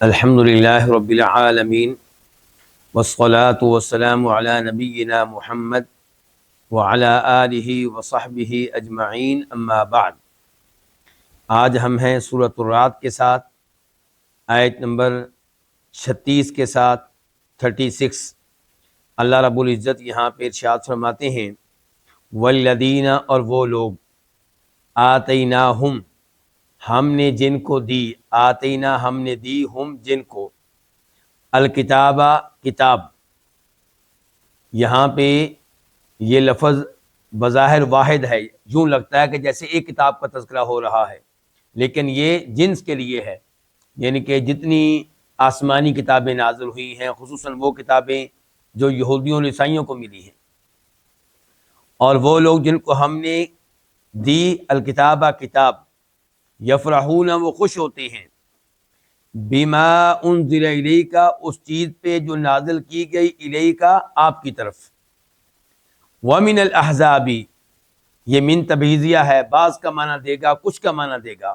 الحمد للہ رب العالمین والصلاة والسلام علی نبینا محمد وعلی آلہ وصحبہ اجمعین اما بعد۔ آج ہم ہیں سورۃ الرعد کے ساتھ آیت نمبر 36 کے ساتھ 36۔ اللہ رب العزت یہاں پہ ارشاد فرماتے ہیں والذین، اور وہ لوگ آتیناہم، ہم نے جن کو دی، آتینا ہم نے دی، ہم جن کو، الکتاب کتاب۔ یہاں پہ یہ لفظ بظاہر واحد ہے، یوں لگتا ہے کہ جیسے ایک کتاب کا تذکرہ ہو رہا ہے، لیکن یہ جنس کے لیے ہے، یعنی کہ جتنی آسمانی کتابیں نازل ہوئی ہیں، خصوصاً وہ کتابیں جو یہودیوں اور عیسائیوں کو ملی ہیں، اور وہ لوگ جن کو ہم نے دی الکتاب کتاب، یفرحون، وہ خوش ہوتے ہیں، بما انزل الیک، اس چیز پہ جو نازل کی گئی الیک، آپ کی طرف، ومن الاحزاب، یہ من تبعیضیہ ہے، بعض کا معنی دے گا، کچھ کا معنی دے گا۔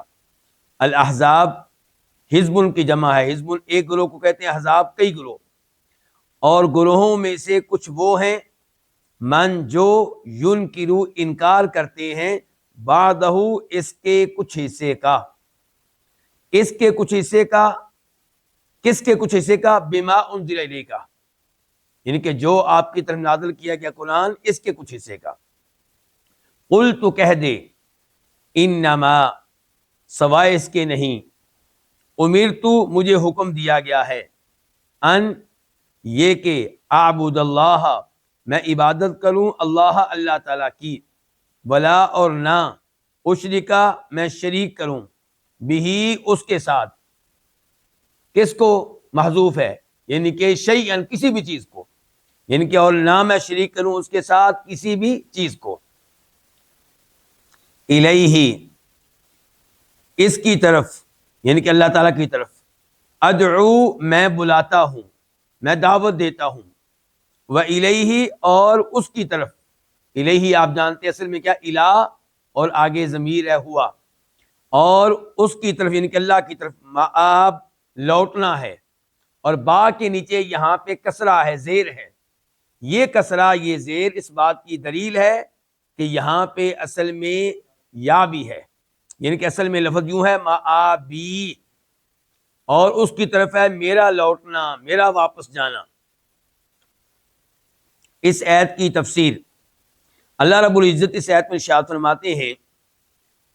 الاحزاب حزب کی جمع ہے، حزب ایک گروہ کو کہتے ہیں، احزاب کئی گروہ، اور گروہوں میں سے کچھ وہ ہیں من جو ینکرو، انکار کرتے ہیں، بعدہ، اس کے کچھ حصے کا، اس کے کچھ حصے کا، کس کے کچھ حصے کا، بما انزل الیک، یعنی کہ جو آپ کی طرف نازل کیا گیا قرآن، اس کے کچھ حصے کا۔ قل، تو کہہ دے، انما، سوائے اس کے نہیں، امرتو، مجھے حکم دیا گیا ہے، ان، یہ کہ اعبد اللہ، میں عبادت کروں اللہ تعالیٰ کی، ولا، اور نہ، اشرکا، میں شریک کروں، بھی، اس کے ساتھ، کس کو، محذوف ہے، یعنی کہ شیئن، کسی بھی چیز کو، یعنی کہ اور نہ میں شریک کروں اس کے ساتھ کسی بھی چیز کو، الیہ، اس کی طرف، یعنی کہ اللہ تعالیٰ کی طرف، ادعو، میں بلاتا ہوں، میں دعوت دیتا ہوں، وَإِلَيْهِ، اور اس کی طرف، الیہ آپ جانتے ہیں اصل میں کیا، الہ اور آگے ضمیر ہے ہوا، اور اس کی طرف یعنی کہ اللہ کی طرف، مآب، لوٹنا ہے، اور با کے نیچے یہاں پہ کسرہ ہے، زیر ہے، یہ کسرہ، یہ زیر اس بات کی دلیل ہے کہ یہاں پہ اصل میں یا بھی ہے، یعنی کہ اصل میں لفظ یوں ہے مآبی، اور اس کی طرف ہے میرا لوٹنا، میرا واپس جانا۔ اس آیت کی تفسیر اللہ رب العزت اس آیت میں ارشاد فرماتے ہیں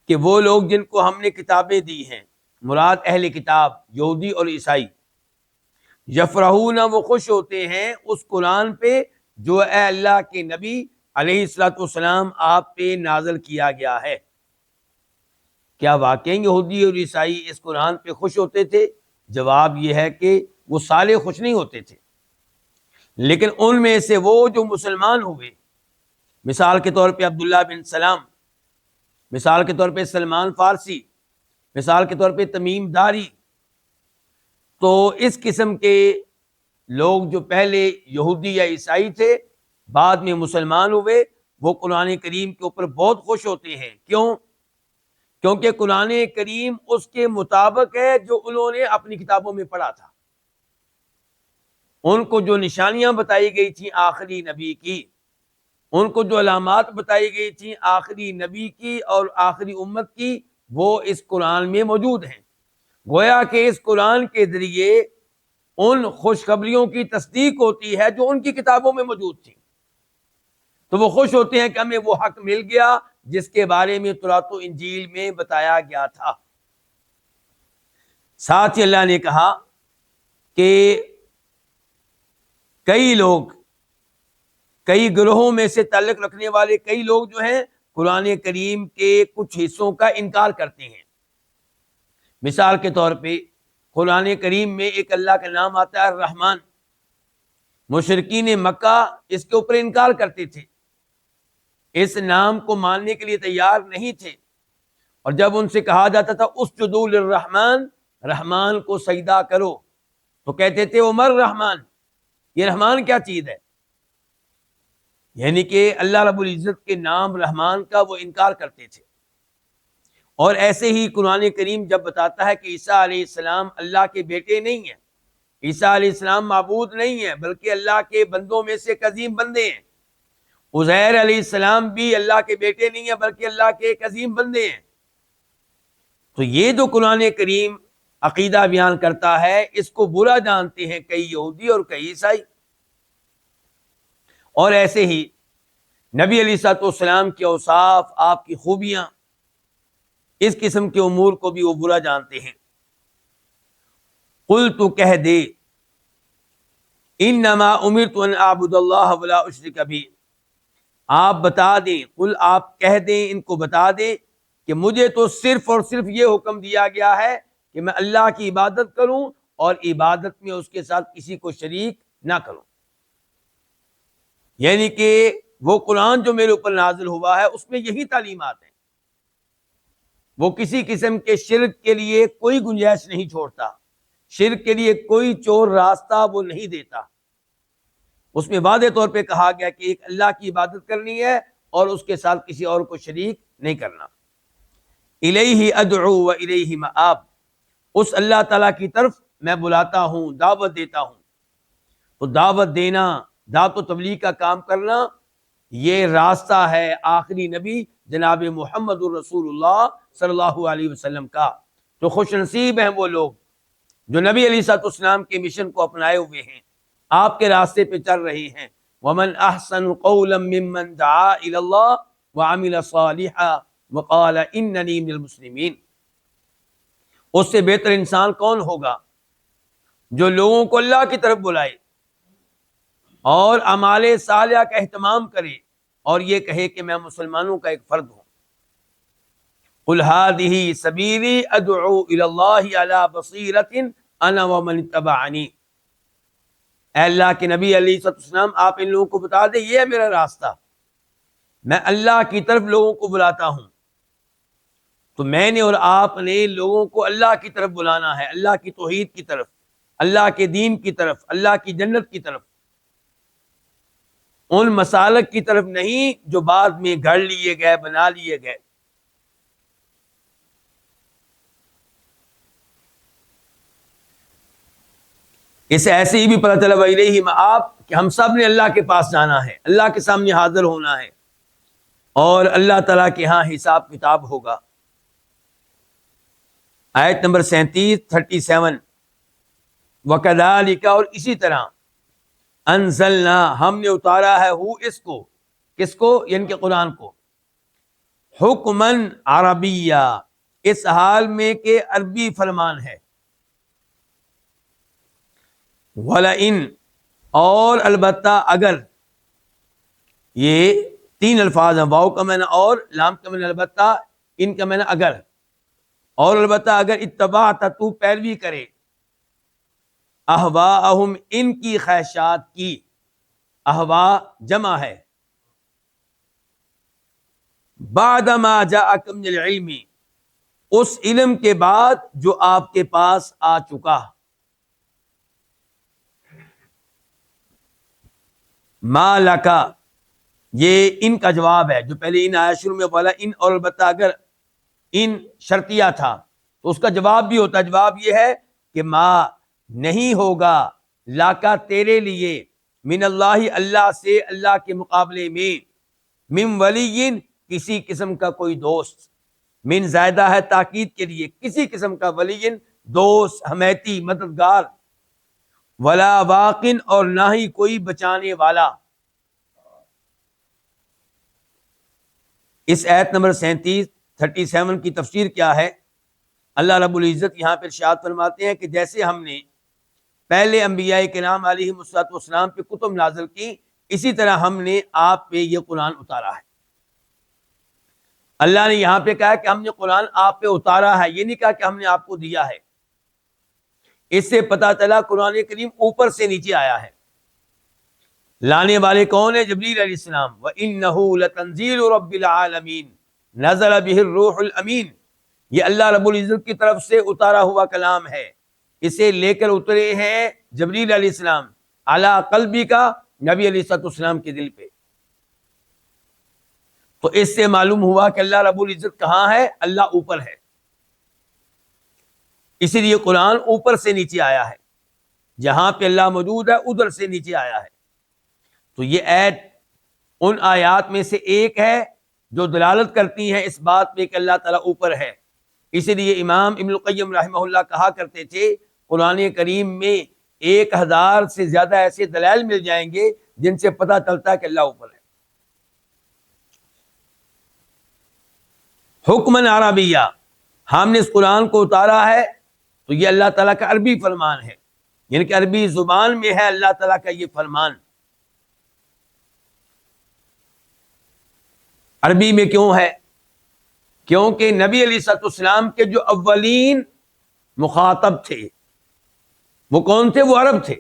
کہ وہ لوگ جن کو ہم نے کتابیں دی ہیں، مراد اہل کتاب یہودی اور عیسائی، یفرحون، وہ خوش ہوتے ہیں اس قرآن پہ جو اے اللہ کے نبی علیہ الصلوۃ والسلام آپ پہ نازل کیا گیا ہے۔ کیا واقعی یہودی اور عیسائی اس قرآن پہ خوش ہوتے تھے؟ جواب یہ ہے کہ وہ سارے خوش نہیں ہوتے تھے، لیکن ان میں سے وہ جو مسلمان ہوئے، مثال کے طور پہ عبداللہ بن سلام، مثال کے طور پہ سلمان فارسی، مثال کے طور پہ تمیم داری، تو اس قسم کے لوگ جو پہلے یہودی یا عیسائی تھے، بعد میں مسلمان ہوئے، وہ قرآن کریم کے اوپر بہت خوش ہوتے ہیں۔ کیوں؟ کیونکہ قرآن کریم اس کے مطابق ہے جو انہوں نے اپنی کتابوں میں پڑھا تھا۔ ان کو جو نشانیاں بتائی گئی تھیں آخری نبی کی، ان کو جو علامات بتائی گئی تھیں آخری نبی کی اور آخری امت کی، وہ اس قرآن میں موجود ہیں۔ گویا کہ اس قرآن کے ذریعے ان خوشخبریوں کی تصدیق ہوتی ہے جو ان کی کتابوں میں موجود تھی، تو وہ خوش ہوتے ہیں کہ ہمیں وہ حق مل گیا جس کے بارے میں تورات و انجیل میں بتایا گیا تھا۔ ساتھ ہی اللہ نے کہا کہ کئی لوگ، کئی گروہوں میں سے تعلق رکھنے والے کئی لوگ جو ہیں قرآن کریم کے کچھ حصوں کا انکار کرتے ہیں۔ مثال کے طور پہ قرآن کریم میں ایک اللہ کا نام آتا ہے الرحمن، مشرکین مکہ اس کے اوپر انکار کرتے تھے، اس نام کو ماننے کے لیے تیار نہیں تھے، اور جب ان سے کہا جاتا تھا اسجدوا للرحمن، رحمان کو سجدہ کرو، تو کہتے تھے عمر رحمان، یہ رحمان کیا چیز ہے، یعنی کہ اللہ رب العزت کے نام رحمان کا وہ انکار کرتے تھے، اور ایسے ہی قرآن کریم جب بتاتا ہے کہ عیسیٰ علیہ السلام اللہ کے بیٹے نہیں ہیں، عیسیٰ علیہ السلام معبود نہیں ہیں، بلکہ اللہ کے بندوں میں سے ایک عظیم بندے ہیں، عزیر علیہ السلام بھی اللہ کے بیٹے نہیں ہیں بلکہ اللہ کے ایک عظیم بندے ہیں، تو یہ جو قرآن کریم عقیدہ بیان کرتا ہے اس کو برا جانتے ہیں کئی یہودی اور کئی عیسائی۔ اور ایسے ہی نبی علیہ الصلوۃ والسلام کے اوصاف، آپ کی خوبیاں، اس قسم کے امور کو بھی وہ برا جانتے ہیں۔ قل تو کہہ دے انما امرت ان اعبد اللہ ولا اشرک بہ، آپ بتا دیں، قل آپ کہہ دیں، ان کو بتا دیں کہ مجھے تو صرف اور صرف یہ حکم دیا گیا ہے کہ میں اللہ کی عبادت کروں اور عبادت میں اس کے ساتھ کسی کو شریک نہ کروں، یعنی کہ وہ قرآن جو میرے اوپر نازل ہوا ہے اس میں یہی تعلیمات ہیں، وہ کسی قسم کے شرک کے لیے کوئی گنجائش نہیں چھوڑتا، شرک کے لیے کوئی چور راستہ وہ نہیں دیتا، اس میں واضح طور پہ کہا گیا کہ ایک اللہ کی عبادت کرنی ہے اور اس کے ساتھ کسی اور کو شریک نہیں کرنا۔ الیہ ادعو و الیہ مآب، اس اللہ تعالیٰ کی طرف میں بلاتا ہوں، دعوت دیتا ہوں، تو دعوت دینا، دعوت و تبلیغ کا کام کرنا، یہ راستہ ہے آخری نبی جناب محمد الرسول اللہ صلی اللہ علیہ وسلم کا۔ تو خوش نصیب ہیں وہ لوگ جو نبی علیہ الصلوۃ والسلام کے مشن کو اپنائے ہوئے ہیں، آپ کے راستے پہ چل رہے ہیں۔ ومن احسن قولا ممن دعا الی اللہ وعمل صالحا وقال اننی من المسلمین، اس سے بہتر انسان کون ہوگا جو لوگوں کو اللہ کی طرف بلائے اور اعمال صالحہ کا اہتمام کرے اور یہ کہے کہ میں مسلمانوں کا ایک فرد ہوں۔ قل هذه سبیلی ادعو الی اللہ علی بصیرۃ انا ومن اتبعنی، اے اللہ کے نبی علیہ الصلوۃ والسلام آپ ان لوگوں کو بتا دیں یہ ہے میرا راستہ، میں اللہ کی طرف لوگوں کو بلاتا ہوں، تو میں نے اور آپ نے لوگوں کو اللہ کی طرف بلانا ہے، اللہ کی توحید کی طرف، اللہ کے دین کی طرف، اللہ کی جنت کی طرف، ان مسالک کی طرف نہیں جو بعد میں گھڑ لیے گئے، بنا لیے گئے۔ اس ایسے ہی بھی پتہ چلا وَإِلَيْهِ مَآب کہ ہم سب نے اللہ کے پاس جانا ہے، اللہ کے سامنے حاضر ہونا ہے اور اللہ تعالیٰ کے ہاں حساب کتاب ہوگا۔ آیت نمبر 37 وَكَذَلِكَ، اور اسی طرح انزلنا، ہم نے اتارا ہے اس کو، کس کو؟ یعنی کہ قرآن کو، حکمن عربیہ، اس حال میں کہ عربی فرمان ہے، وَلَئِن، اور البتہ اگر، یہ تین الفاظ ہیں، واو کا معنی اور، لام کا معنی البتہ، ان کا معنی اگر، اور البتہ اگر اتبعت، تو پیروی کرے، اہواءہم، ان کی خواہشات کی، اہوا جمع ہے، بعد ما جاءک من العلم، اس علم کے بعد جو آپ کے پاس آ چکا، ما لکا، یہ ان کا جواب ہے، جو پہلے ان آیا شروع میں والا ان اور البتہ اگر ان شرطیہ تھا تو اس کا جواب بھی ہوتا ہے، جواب یہ ہے کہ ما، نہیں ہوگا، لاکا تیرے لیے، من اللہ، اللہ سے، اللہ کے مقابلے میں، من ولی، کسی قسم کا کوئی دوست، من زائدہ ہے تاکید کے لیے، کسی قسم کا ولی، دوست، حمیتی، مددگار، ولا واقن، اور نہ ہی کوئی بچانے والا۔ اس آیت نمبر 37 کی تفسیر کیا ہے؟ اللہ رب العزت یہاں پر ارشاد فرماتے ہیں کہ جیسے ہم نے پہلے انبیاء کرام علیہم الصلوۃ والسلام پہ کتب نازل کی، اسی طرح ہم نے آپ پہ یہ قرآن اتارا ہے۔ اللہ نے یہاں پہ کہا کہ ہم نے قرآن آپ پہ اتارا ہے، یہ نہیں کہا کہ ہم نے آپ کو دیا ہے۔ اس سے پتہ چلا قرآن کریم اوپر سے نیچے آیا ہے۔ لانے والے کون ہیں؟ جبریل علیہ السلام۔ وَإِنَّهُ لَتَنزِيلُ رَبِّ الْعَالَمِينَ نَزَلَ بِهِ الرُّوحُ الْأَمِينُ، یہ اللہ رب العزت کی طرف سے اتارا ہوا کلام ہے، اسے لے کر اترے ہیں جبریل علیہ السلام علی قلبی کا، نبی علیہ الصلوۃ والسلام کے دل پہ۔ تو اس سے معلوم ہوا کہ اللہ رب العزت کہاں ہے؟ اللہ اوپر ہے. اسی لیے قرآن اوپر سے نیچے آیا ہے. جہاں پہ اللہ موجود ہے ادھر سے نیچے آیا ہے. تو یہ آیت ان آیات میں سے ایک ہے جو دلالت کرتی ہیں اس بات پہ کہ اللہ تعالیٰ اوپر ہے. اسی لیے امام ابن القیم رحمہ اللہ کہا کرتے تھے قرآن کریم میں 1000 سے زیادہ ایسے دلائل مل جائیں گے جن سے پتہ چلتا ہے کہ اللہ اوپر ہے. حکمن عربیہ، ہم نے اس قرآن کو اتارا ہے تو یہ اللہ تعالیٰ کا عربی فرمان ہے، یعنی کہ عربی زبان میں ہے اللہ تعالیٰ کا یہ فرمان. عربی میں کیوں ہے؟ کیونکہ نبی علیہ الصلوۃ والسلام کے جو اولین مخاطب تھے وہ کون تھے؟ وہ عرب تھے.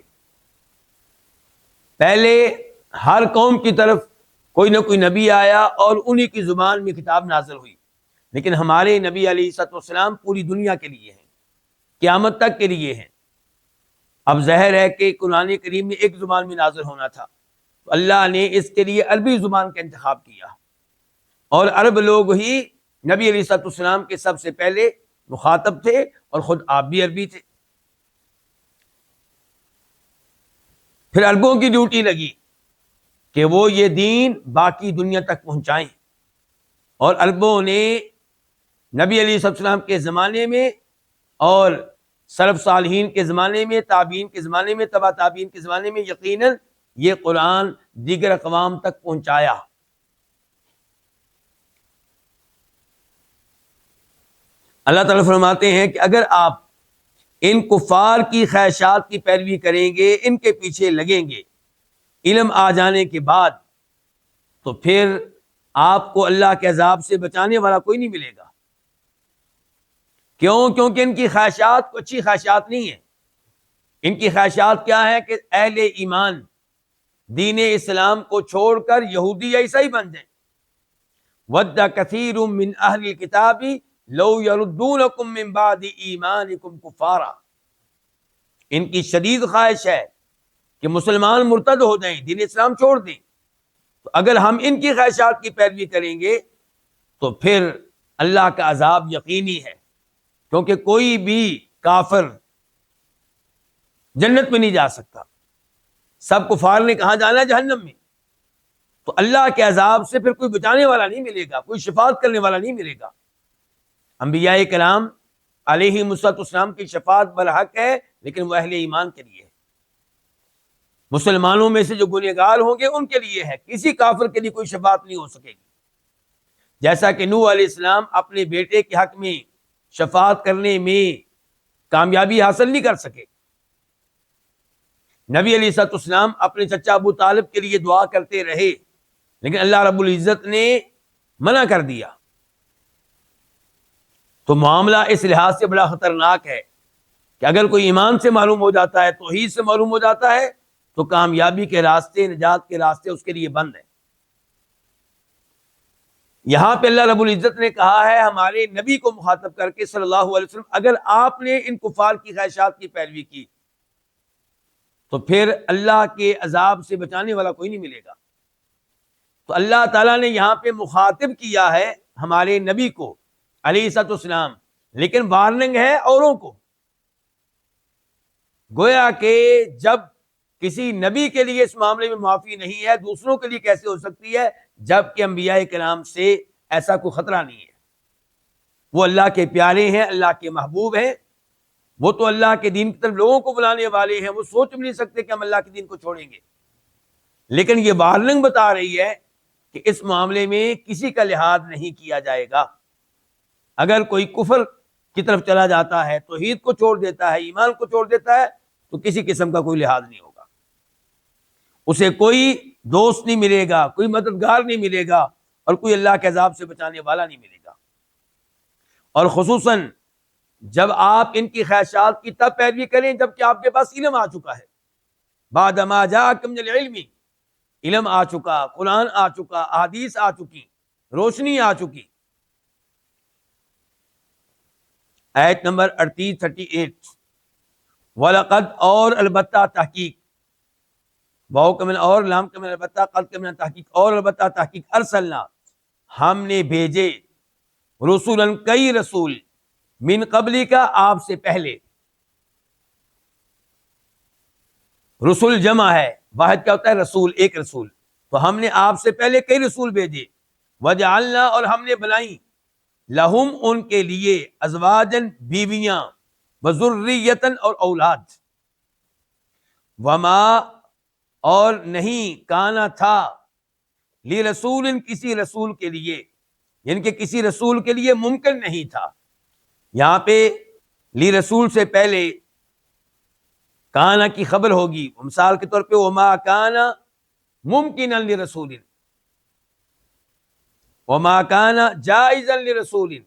پہلے ہر قوم کی طرف کوئی نہ کوئی نبی آیا اور انہی کی زبان میں کتاب نازل ہوئی. لیکن ہمارے نبی علیہ الصلوۃ والسلام پوری دنیا کے لیے ہیں، قیامت تک کے لیے ہیں. اب ظاہر ہے کہ قرآن کریم میں ایک زبان میں نازل ہونا تھا تو اللہ نے اس کے لیے عربی زبان کا انتخاب کیا، اور عرب لوگ ہی نبی علیہ الصلوۃ والسلام کے سب سے پہلے مخاطب تھے، اور خود آپ بھی عربی تھے. پھر عربوں کی ڈیوٹی لگی کہ وہ یہ دین باقی دنیا تک پہنچائیں، اور عربوں نے نبی علیہ السلام کے زمانے میں اور سلف صالحین کے زمانے میں، تابعین کے زمانے میں، تبع تابعین کے زمانے میں یقیناً یہ قرآن دیگر اقوام تک پہنچایا. اللہ تعالیٰ فرماتے ہیں کہ اگر آپ ان کفار کی خواہشات کی پیروی کریں گے، ان کے پیچھے لگیں گے، علم آ جانے کے بعد تو پھر آپ کو اللہ کے عذاب سے بچانے والا کوئی نہیں ملے گا. کیوں؟ کیونکہ ان کی خواہشات کو اچھی خواہشات نہیں ہیں. ان کی خواہشات کیا ہے کہ اہل ایمان دین اسلام کو چھوڑ کر یہودی یا عیسائی بن جائیں. وَدَّ كَثِيرٌ مِّنْ أَهْلِ الْكِتَابِ لَوْ يَرُدُّونَكُم مِّن بَعْدِ إِيمَانِكُمْ كُفَّارًا. ان کی شدید خواہش ہے کہ مسلمان مرتد ہو جائیں، دین اسلام چھوڑ دیں. تو اگر ہم ان کی خواہشات کی پیروی کریں گے تو پھر اللہ کا عذاب یقینی ہے، کیونکہ کوئی بھی کافر جنت میں نہیں جا سکتا. سب کفار نے کہاں جانا ہے؟ جہنم میں. تو اللہ کے عذاب سے پھر کوئی بچانے والا نہیں ملے گا، کوئی شفاعت کرنے والا نہیں ملے گا. انبیاء کرام علیہ السلام کی شفاعت برحق ہے، لیکن وہ اہل ایمان کے لیے ہے. مسلمانوں میں سے جو گنہگار ہوں گے ان کے لیے ہے، کسی کافر کے لیے کوئی شفاعت نہیں ہو سکے گی. جیسا کہ نوح علیہ السلام اپنے بیٹے کے حق میں شفاعت کرنے میں کامیابی حاصل نہیں کر سکے. نبی علیہ السلام اپنے چچا ابو طالب کے لیے دعا کرتے رہے، لیکن اللہ رب العزت نے منع کر دیا. تو معاملہ اس لحاظ سے بڑا خطرناک ہے کہ اگر کوئی ایمان سے معلوم ہو جاتا ہے، توحید سے معلوم ہو جاتا ہے، تو کامیابی کے راستے، نجات کے راستے اس کے لیے بند ہیں. یہاں پہ اللہ رب العزت نے کہا ہے ہمارے نبی کو مخاطب کر کے صلی اللہ علیہ وسلم، اگر آپ نے ان کفار کی خواہشات کی پیروی کی تو پھر اللہ کے عذاب سے بچانے والا کوئی نہیں ملے گا. تو اللہ تعالیٰ نے یہاں پہ مخاطب کیا ہے ہمارے نبی کو علیہ السلام، لیکن وارننگ ہے اوروں کو. گویا کہ جب کسی نبی کے لیے اس معاملے میں معافی نہیں ہے، دوسروں کے لیے کیسے ہو سکتی ہے؟ جبکہ انبیاء کرام سے ایسا کوئی خطرہ نہیں ہے. وہ اللہ کے پیارے ہیں، اللہ کے محبوب ہیں، وہ تو اللہ کے دین کی طرف لوگوں کو بلانے والے ہیں. وہ سوچ بھی نہیں سکتے کہ ہم اللہ کے دین کو چھوڑیں گے. لیکن یہ وارننگ بتا رہی ہے کہ اس معاملے میں کسی کا لحاظ نہیں کیا جائے گا. اگر کوئی کفر کی طرف چلا جاتا ہے، توحید کو چھوڑ دیتا ہے، ایمان کو چھوڑ دیتا ہے، تو کسی قسم کا کوئی لحاظ نہیں ہوگا. اسے کوئی دوست نہیں ملے گا، کوئی مددگار نہیں ملے گا، اور کوئی اللہ کے عذاب سے بچانے والا نہیں ملے گا. اور خصوصاً جب آپ ان کی خواہشات کی تب پیروی کریں جبکہ آپ کے پاس علم آ چکا ہے. بعد ما جاءکم من العلم، علم آ چکا، قرآن آ چکا، احادیث آ چکی، روشنی آ چکی. آیت نمبر 38 وَلَقَدْ اور البتہ تحقیق، واو کا من اور، لام کا من البتہ، قد کا من تحقیق، اور البتہ تحقیق، ارسلنا ہم نے بھیجے رسولن کئی رسول من قبلی کا آپ سے پہلے. رسول جمع ہے, واحد کیا ہوتا ہے رسول, ایک رسول. تو ہم نے آپ سے پہلے کئی رسول بھیجے. وجعلنا اور ہم نے بنائی لہم ان کے لیے ازواجن بیویاں, وذریتن اور اولاد. وما اور نہیں کانا تھا لرسول کسی رسول کے لیے, یعنی کہ کسی رسول کے لیے ممکن نہیں تھا. یہاں پہ لرسول سے پہلے کانا کی خبر ہوگی, مثال کے طور پہ وما کانا ممکنا لرسول, وما کانا جائزا لرسول,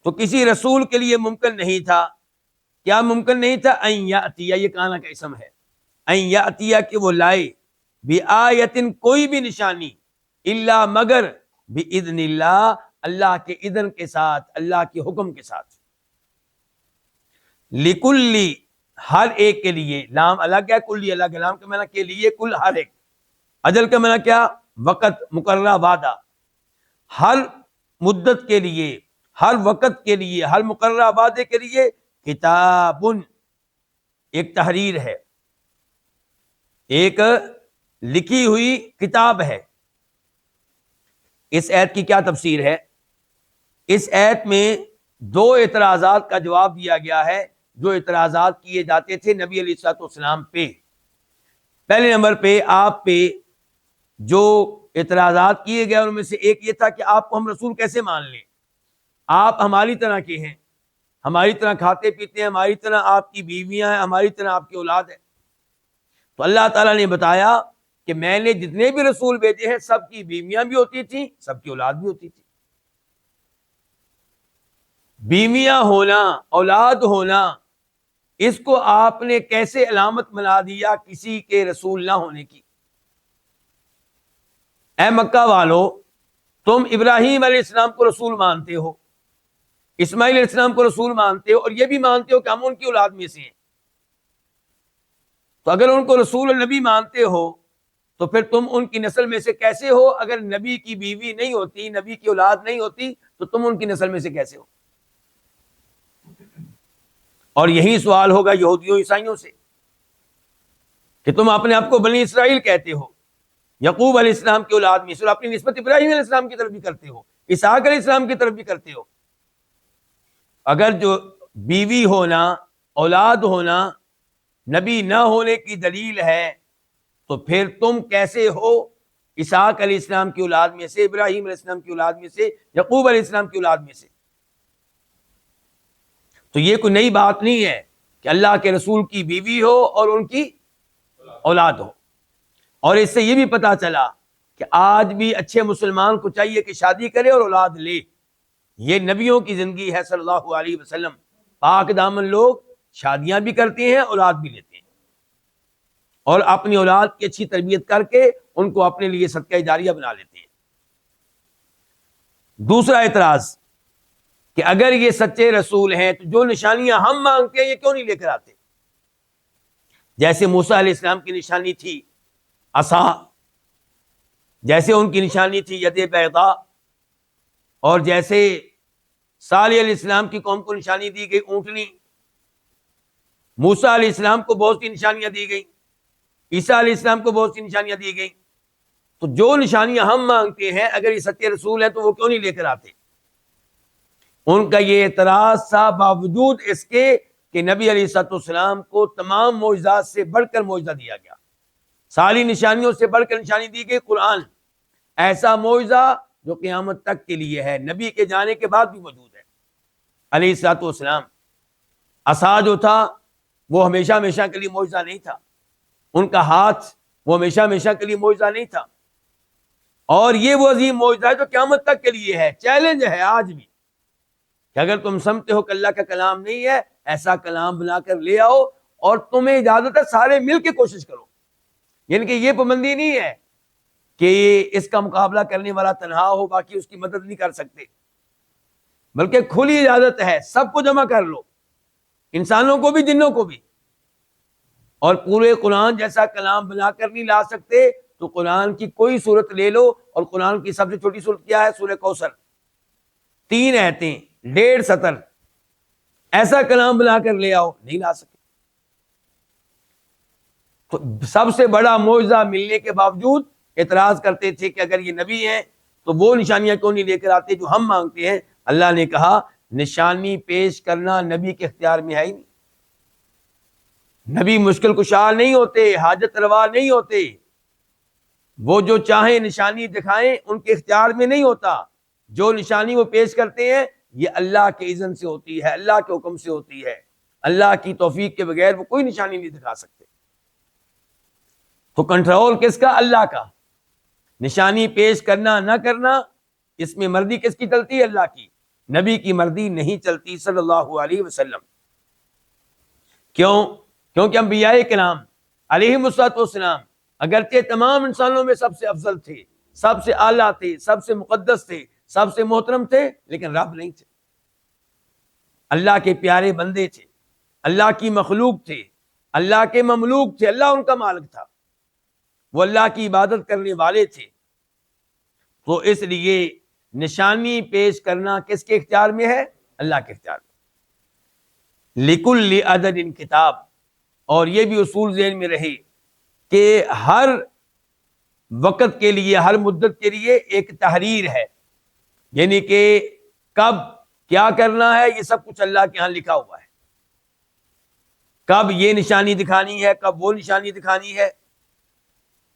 تو کسی رسول کے لیے ممکن نہیں تھا. کیا ممکن نہیں تھا؟ ان یاتیا, یہ کانا کا اسم ہے, ان یاتیا کہ وہ لائے, بآیتن کوئی بھی نشانی, الا مگر باذن اللہ, اللہ کے اذن کے ساتھ, اللہ کے حکم کے ساتھ. لکلی ہر ایک کے لیے, لام الگ ہے, کلی الگ ہے. لام کا معنی کے لیے, کل ہر ایک. اجل کا معنی کیا؟ وقت, مقررہ, وعدہ. ہر مدت کے لیے, ہر وقت کے لیے, ہر مقررہ وعدے کے لیے کتابن, ایک تحریر ہے, ایک لکھی ہوئی کتاب ہے. اس آیت کی کیا تفسیر ہے؟ اس آیت میں دو اعتراضات کا جواب دیا گیا ہے جو اعتراضات کیے جاتے تھے نبی علیہ الصلوۃ والسلام پہ. پہلے نمبر پہ آپ پہ جو اعتراضات کیے گئے ان میں سے ایک یہ تھا کہ آپ کو ہم رسول کیسے مان لیں, آپ ہماری طرح کے ہیں, ہماری طرح کھاتے پیتے ہیں, ہماری طرح آپ کی بیویاں ہیں, ہماری طرح آپ کی اولاد ہے. تو اللہ تعالیٰ نے بتایا کہ میں نے جتنے بھی رسول بھیجے ہیں سب کی بیویاں بھی ہوتی تھیں, سب کی اولاد بھی ہوتی تھی. بیویاں ہونا, اولاد ہونا, اس کو آپ نے کیسے علامت بنا دیا کسی کے رسول نہ ہونے کی؟ اے مکہ والو, تم ابراہیم علیہ السلام کو رسول مانتے ہو, اسماعیل علیہ السلام کو رسول مانتے ہو, اور یہ بھی مانتے ہو کہ ہم ان کی اولاد میں سے ہیں. تو اگر ان کو رسول اور نبی مانتے ہو تو پھر تم ان کی نسل میں سے کیسے ہو؟ اگر نبی کی بیوی نہیں ہوتی, نبی کی اولاد نہیں ہوتی, تو تم ان کی نسل میں سے کیسے ہو؟ اور یہی سوال ہوگا یہودیوں عیسائیوں سے کہ تم اپنے آپ کو بنی اسرائیل کہتے ہو, یعقوب علیہ السلام کی اولاد میں سے, اور اپنی نسبت ابراہیم علیہ السلام کی طرف بھی کرتے ہو, اسحاق علیہ السلام کی طرف بھی کرتے ہو. اگر جو بیوی ہونا, اولاد ہونا نبی نہ ہونے کی دلیل ہے تو پھر تم کیسے ہو اسحاق علیہ السلام کی اولاد میں سے, ابراہیم علیہ السلام کی اولاد میں سے, یعقوب علیہ السلام کی اولاد میں سے؟ تو یہ کوئی نئی بات نہیں ہے کہ اللہ کے رسول کی بیوی ہو اور ان کی اولاد ہو. اور اس سے یہ بھی پتا چلا کہ آج بھی اچھے مسلمان کو چاہیے کہ شادی کرے اور اولاد لے. یہ نبیوں کی زندگی ہے صلی اللہ علیہ وسلم. پاک دامن لوگ شادیاں بھی کرتے ہیں, اولاد بھی لیتے ہیں, اور اپنی اولاد کی اچھی تربیت کر کے ان کو اپنے لیے صدقہ جاریہ بنا لیتے ہیں. دوسرا اعتراض کہ اگر یہ سچے رسول ہیں تو جو نشانیاں ہم مانگتے ہیں یہ کیوں نہیں لے کر آتے؟ جیسے موسیٰ علیہ السلام کی نشانی تھی عصا, جیسے ان کی نشانی تھی ید بیضاء, اور جیسے صالح علیہ السلام کی قوم کو نشانی دی گئی اونٹنی, موسیٰ علیہ السلام کو بہت سی نشانیاں دی گئی, عیسیٰ علیہ السلام کو بہت سی نشانیاں دی گئی. تو جو نشانیاں ہم مانگتے ہیں اگر یہ سچے رسول ہیں تو وہ کیوں نہیں لے کر آتے؟ ان کا یہ اعتراض تھا باوجود اس کے کہ نبی علیہ الصلوۃ والسلام کو تمام معجزات سے بڑھ کر معجزہ دیا گیا, ساری نشانیوں سے بڑھ کر نشانی دی گئی قرآن, ایسا معجزہ جو قیامت تک کے لیے ہے, نبی کے جانے کے بعد بھی موجود ہے علیہ الصلوۃ والسلام. عصا جو تھا وہ ہمیشہ ہمیشہ کے لیے معجزہ نہیں تھا, ان کا ہاتھ وہ ہمیشہ ہمیشہ کے لیے معجزہ نہیں تھا, اور یہ وہ عظیم معجزہ ہے جو قیامت تک کے لیے ہے. چیلنج ہے آج بھی کہ اگر تم سمجھتے ہو کہ اللہ کا کلام نہیں ہے, ایسا کلام بنا کر لے آؤ, اور تمہیں اجازت ہے سارے مل کے کوشش کرو. یعنی کہ یہ پابندی نہیں ہے کہ اس کا مقابلہ کرنے والا تنہا ہو, باقی اس کی مدد نہیں کر سکتے, بلکہ کھلی اجازت ہے, سب کو جمع کر لو, انسانوں کو بھی جنوں کو بھی. اور پورے قرآن جیسا کلام بنا کر نہیں لا سکتے تو قرآن کی کوئی صورت لے لو، اور قرآن کی سب سے چھوٹی صورت کیا ہے؟ سورہ کوثر، 3 آیتیں، 1.5 سطر، ایسا کلام بنا کر لے آؤ، نہیں لا سکے۔ تو سب سے بڑا معجزہ ملنے کے باوجود اعتراض کرتے تھے کہ اگر یہ نبی ہیں تو وہ نشانیاں کیوں نہیں لے کر آتے جو ہم مانگتے ہیں؟ اللہ نے کہا نشانی پیش کرنا نبی کے اختیار میں ہے ہی نہیں۔ نبی مشکل کشا نہیں ہوتے، حاجت روا نہیں ہوتے، وہ جو چاہیں نشانی دکھائیں ان کے اختیار میں نہیں ہوتا۔ جو نشانی وہ پیش کرتے ہیں یہ اللہ کے اذن سے ہوتی ہے، اللہ کے حکم سے ہوتی ہے، اللہ کی توفیق کے بغیر وہ کوئی نشانی نہیں دکھا سکتے۔ تو کنٹرول کس کا؟ اللہ کا۔ نشانی پیش کرنا نہ کرنا اس میں مرضی کس کی چلتی ہے؟ اللہ کی، نبی کی مرضی نہیں چلتی صلی اللہ علیہ وسلم۔ کیوں؟ کیونکہ انبیاء کرام علیہم السلام اگرچہ تمام انسانوں میں سب سے افضل تھے، سب سے اعلیٰ تھے، سب سے مقدس تھے، سب سے محترم تھے، لیکن رب نہیں تھے، اللہ کے پیارے بندے تھے، اللہ کی مخلوق تھے، اللہ کے مملوک تھے، اللہ ان کا مالک تھا، وہ اللہ کی عبادت کرنے والے تھے۔ تو اس لیے نشانی پیش کرنا کس کے اختیار میں ہے؟ اللہ کے اختیار میں۔ لِكُلِّ عَدَدٍ کتاب، اور یہ بھی اصول ذہن میں رہے کہ ہر وقت کے لیے، ہر مدت کے لیے ایک تحریر ہے، یعنی کہ کب کیا کرنا ہے یہ سب کچھ اللہ کے ہاں لکھا ہوا ہے۔ کب یہ نشانی دکھانی ہے، کب وہ نشانی دکھانی ہے،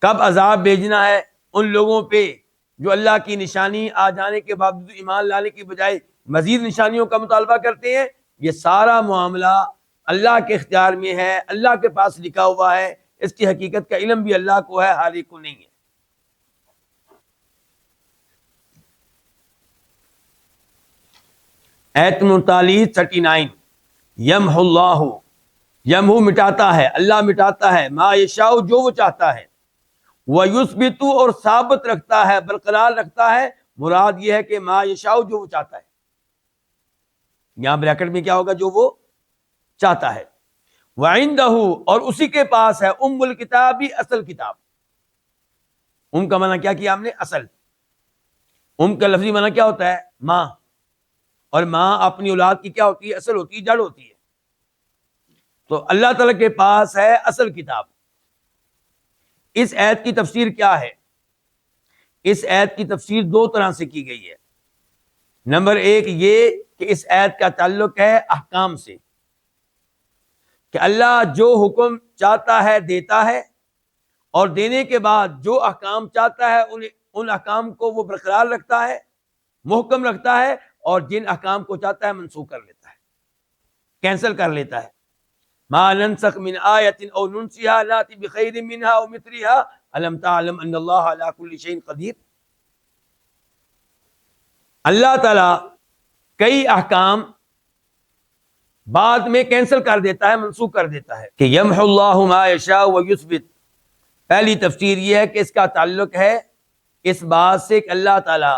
کب عذاب بھیجنا ہے ان لوگوں پہ جو اللہ کی نشانی آ جانے کے باوجود ایمان لانے کی بجائے مزید نشانیوں کا مطالبہ کرتے ہیں۔ یہ سارا معاملہ اللہ کے اختیار میں ہے، اللہ کے پاس لکھا ہوا ہے، اس کی حقیقت کا علم بھی اللہ کو ہے، ہر ایک کو نہیں ہے۔ ایت 39 39 یمحو اللہ، یمحو مٹاتا ہے، اللہ مٹاتا ہے، ما یشاء جو وہ چاہتا ہے، وَيُثْبِتُ اور ثابت رکھتا ہے، برقرار رکھتا ہے۔ مراد یہ ہے کہ ما یشاء جو وہ چاہتا ہے، یہاں بریکٹ میں کیا ہوگا؟ جو وہ چاہتا ہے۔ وَعِندَهُ اور اسی کے پاس ہے، ام الکتاب اصل کتاب۔ ام کا معنی کیا کیا ہم نے؟ اصل۔ ام کا لفظی معنی کیا ہوتا ہے؟ ماں، اور ماں اپنی اولاد کی کیا ہوتی ہے؟ اصل ہوتی ہے، جڑ ہوتی ہے۔ تو اللہ تعالیٰ کے پاس ہے اصل کتاب۔ اس آیت کی تفسیر کیا ہے؟ اس آیت کی تفسیر 2 طرح سے کی گئی ہے۔ نمبر 1 یہ کہ اس آیت کا تعلق ہے احکام سے، کہ اللہ جو حکم چاہتا ہے دیتا ہے، اور دینے کے بعد جو احکام چاہتا ہے ان احکام کو وہ برقرار رکھتا ہے، محکم رکھتا ہے، اور جن احکام کو چاہتا ہے منسوخ کر لیتا ہے، کینسل کر لیتا ہے۔ ما ننسخ من آیت او ننسیها ناتی بخیر منها او مثلها الم تعلم ان اللہ علی کل شیء قدیر۔ اللہ تعالی کئی احکام بعد میں کینسل کر دیتا ہے، منسوخ کر دیتا ہے، کہ یمحو اللہ ما یشاء ویثبت۔ پہلی تفسیر یہ ہے کہ اس کا تعلق ہے اس بات سے کہ اللہ تعالی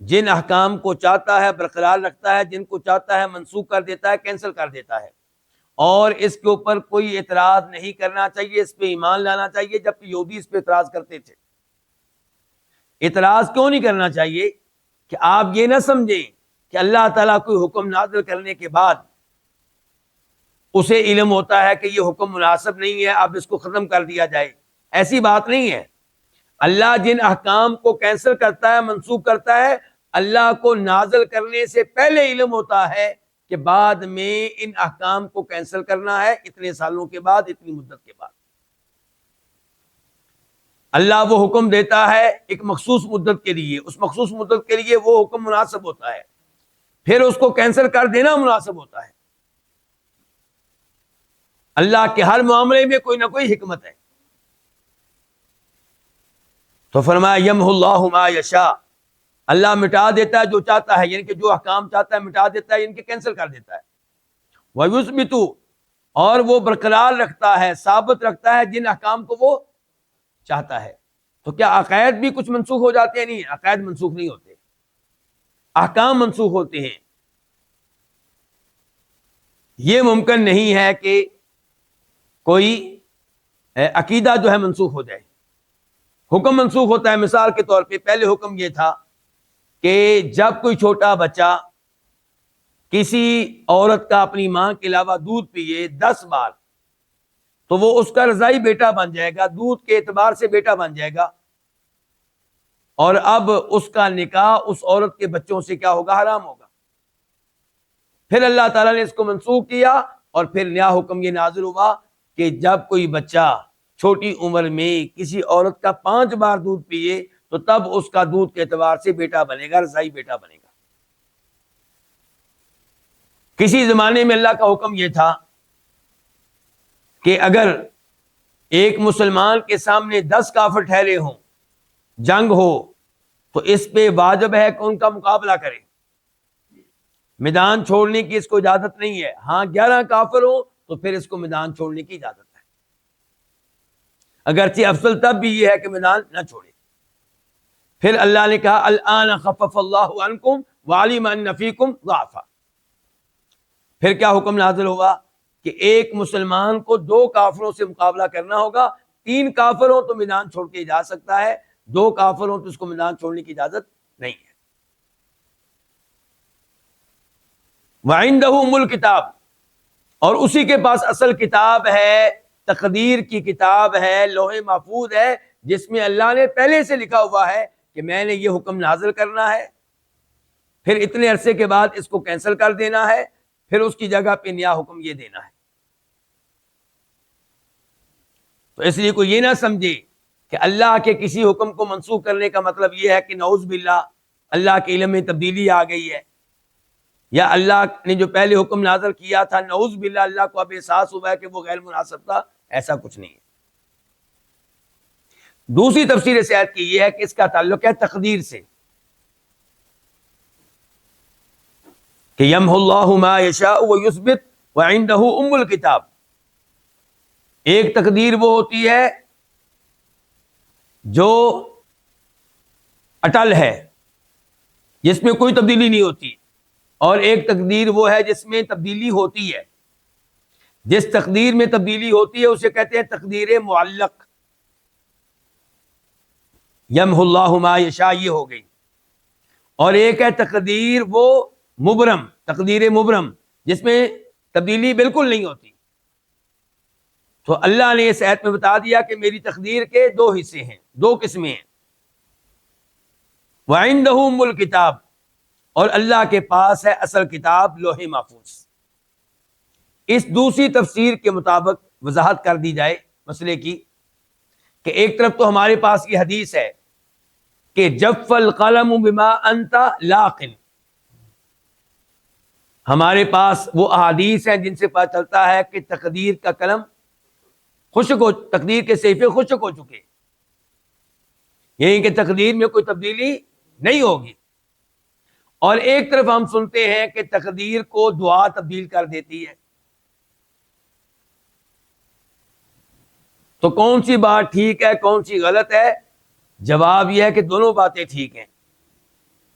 جن احکام کو چاہتا ہے برقرار رکھتا ہے، جن کو چاہتا ہے منسوخ کر دیتا ہے، کینسل کر دیتا ہے، اور اس کے اوپر کوئی اعتراض نہیں کرنا چاہیے، اس پہ ایمان لانا چاہیے، جبکہ یہودی اس پہ اعتراض کرتے تھے۔ اعتراض کیوں نہیں کرنا چاہیے؟ کہ آپ یہ نہ سمجھیں کہ اللہ تعالیٰ کوئی حکم نازل کرنے کے بعد اسے علم ہوتا ہے کہ یہ حکم مناسب نہیں ہے، اب اس کو ختم کر دیا جائے، ایسی بات نہیں ہے۔ اللہ جن احکام کو کینسل کرتا ہے، منسوخ کرتا ہے، اللہ کو نازل کرنے سے پہلے علم ہوتا ہے کہ بعد میں ان احکام کو کینسل کرنا ہے، اتنے سالوں کے بعد، اتنی مدت کے بعد۔ اللہ وہ حکم دیتا ہے ایک مخصوص مدت کے لیے، اس مخصوص مدت کے لیے وہ حکم مناسب ہوتا ہے، پھر اس کو کینسل کر دینا مناسب ہوتا ہے۔ اللہ کے ہر معاملے میں کوئی نہ کوئی حکمت ہے۔ تو فرمایا یمحو اللہ ما یشاء، اللہ مٹا دیتا ہے جو چاہتا ہے، یعنی کہ جو احکام چاہتا ہے مٹا دیتا ہے، یعنی کہ کینسل کر دیتا ہے۔ وَيُثْبِتُ اور وہ برقرار رکھتا ہے، ثابت رکھتا ہے جن احکام کو وہ چاہتا ہے۔ تو کیا عقائد بھی کچھ منسوخ ہو جاتے ہیں؟ نہیں، عقائد منسوخ نہیں ہوتے، احکام منسوخ ہوتے ہیں۔ یہ ممکن نہیں ہے کہ کوئی عقیدہ جو ہے منسوخ ہو جائے، حکم منسوخ ہوتا ہے مثال کے طور پہ پہلے حکم یہ تھا کہ جب کوئی چھوٹا بچہ کسی عورت کا اپنی ماں کے علاوہ دودھ پیے 10 بار تو وہ اس کا رضائی بیٹا بن جائے گا، دودھ کے اعتبار سے بیٹا بن جائے گا، اور اب اس کا نکاح اس عورت کے بچوں سے کیا ہوگا؟ حرام ہوگا۔ پھر اللہ تعالیٰ نے اس کو منسوخ کیا اور پھر نیا حکم یہ نازل ہوا کہ جب کوئی بچہ چھوٹی عمر میں کسی عورت کا 5 بار دودھ پیے تو تب اس کا دودھ کے اعتبار سے بیٹا بنے گا، رضائی بیٹا بنے گا۔ کسی زمانے میں اللہ کا حکم یہ تھا کہ اگر ایک مسلمان کے سامنے 10 کافر ٹھہرے ہوں، جنگ ہو، تو اس پہ واجب ہے کہ ان کا مقابلہ کرے، میدان چھوڑنے کی اس کو اجازت نہیں ہے۔ ہاں 11 کافر ہوں تو پھر اس کو میدان چھوڑنے کی اجازت ہے، اگرچہ افضل تب بھی یہ ہے کہ میدان نہ چھوڑے۔ پھر اللہ نے کہا الآن خفف اللہ عنکم وعلم ان فیکم ضعفا۔ پھر کیا حکم نازل ہوا کہ ایک مسلمان کو 2 کافروں سے مقابلہ کرنا ہوگا، 3 کافر ہوں تو میدان چھوڑ کے جا سکتا ہے، 2 کافر ہوں تو اس کو میدان چھوڑنے کی اجازت نہیں ہے۔ وَعِندَهُ أُمُّ الْكِتَابِ، اور اسی کے پاس اصل کتاب ہے، تقدیر کی کتاب ہے، لوح محفوظ ہے، جس میں اللہ نے پہلے سے لکھا ہوا ہے کہ میں نے یہ حکم نازل کرنا ہے، پھر اتنے عرصے کے بعد اس کو کینسل کر دینا ہے، پھر اس کی جگہ پہ نیا حکم یہ دینا ہے۔ تو اس لیے کوئی یہ نہ سمجھے کہ اللہ کے کسی حکم کو منسوخ کرنے کا مطلب یہ ہے کہ نعوذ باللہ اللہ کے علم میں تبدیلی آ گئی ہے، یا اللہ نے جو پہلے حکم نازل کیا تھا نعوذ باللہ اللہ کو اب احساس ہوا ہے کہ وہ غیر مناسب تھا، ایسا کچھ نہیں ہے۔ دوسری تفسیر اس آیت کی یہ ہے کہ اس کا تعلق ہے تقدیر سے، کہ یمحو اللہ ما یشاء ویثبت وعندہ ام الکتاب۔ ایک تقدیر وہ ہوتی ہے جو اٹل ہے، جس میں کوئی تبدیلی نہیں ہوتی، اور ایک تقدیر وہ ہے جس میں تبدیلی ہوتی ہے۔ جس تقدیر میں تبدیلی ہوتی ہے اسے کہتے ہیں تقدیر معلق۔ یمحو اللہ ما یشاء یہ ہو گئی، اور ایک ہے تقدیر وہ مبرم، تقدیر مبرم، جس میں تبدیلی بالکل نہیں ہوتی۔ تو اللہ نے اس آیت میں بتا دیا کہ میری تقدیر کے 2 حصے ہیں، 2 قسمیں ہیں۔ وَعِندَهُ أُمُّ الْكِتَابِ، اور اللہ کے پاس ہے اصل کتاب لوح محفوظ۔ اس دوسری تفسیر کے مطابق وضاحت کر دی جائے مسئلے کی کہ ایک طرف تو ہمارے پاس یہ حدیث ہے کہ جف القلم بما انت لاق، ہمارے پاس وہ احادیث ہیں جن سے پتہ چلتا ہے کہ تقدیر کا قلم خشک ہو، تقدیر کے صحیفے خشک ہو چکے، یعنی کہ تقدیر میں کوئی تبدیلی نہیں ہوگی۔ اور ایک طرف ہم سنتے ہیں کہ تقدیر کو دعا تبدیل کر دیتی ہے۔ تو کون سی بات ٹھیک ہے، کون سی غلط ہے؟ جواب یہ ہے کہ دونوں باتیں ٹھیک ہیں،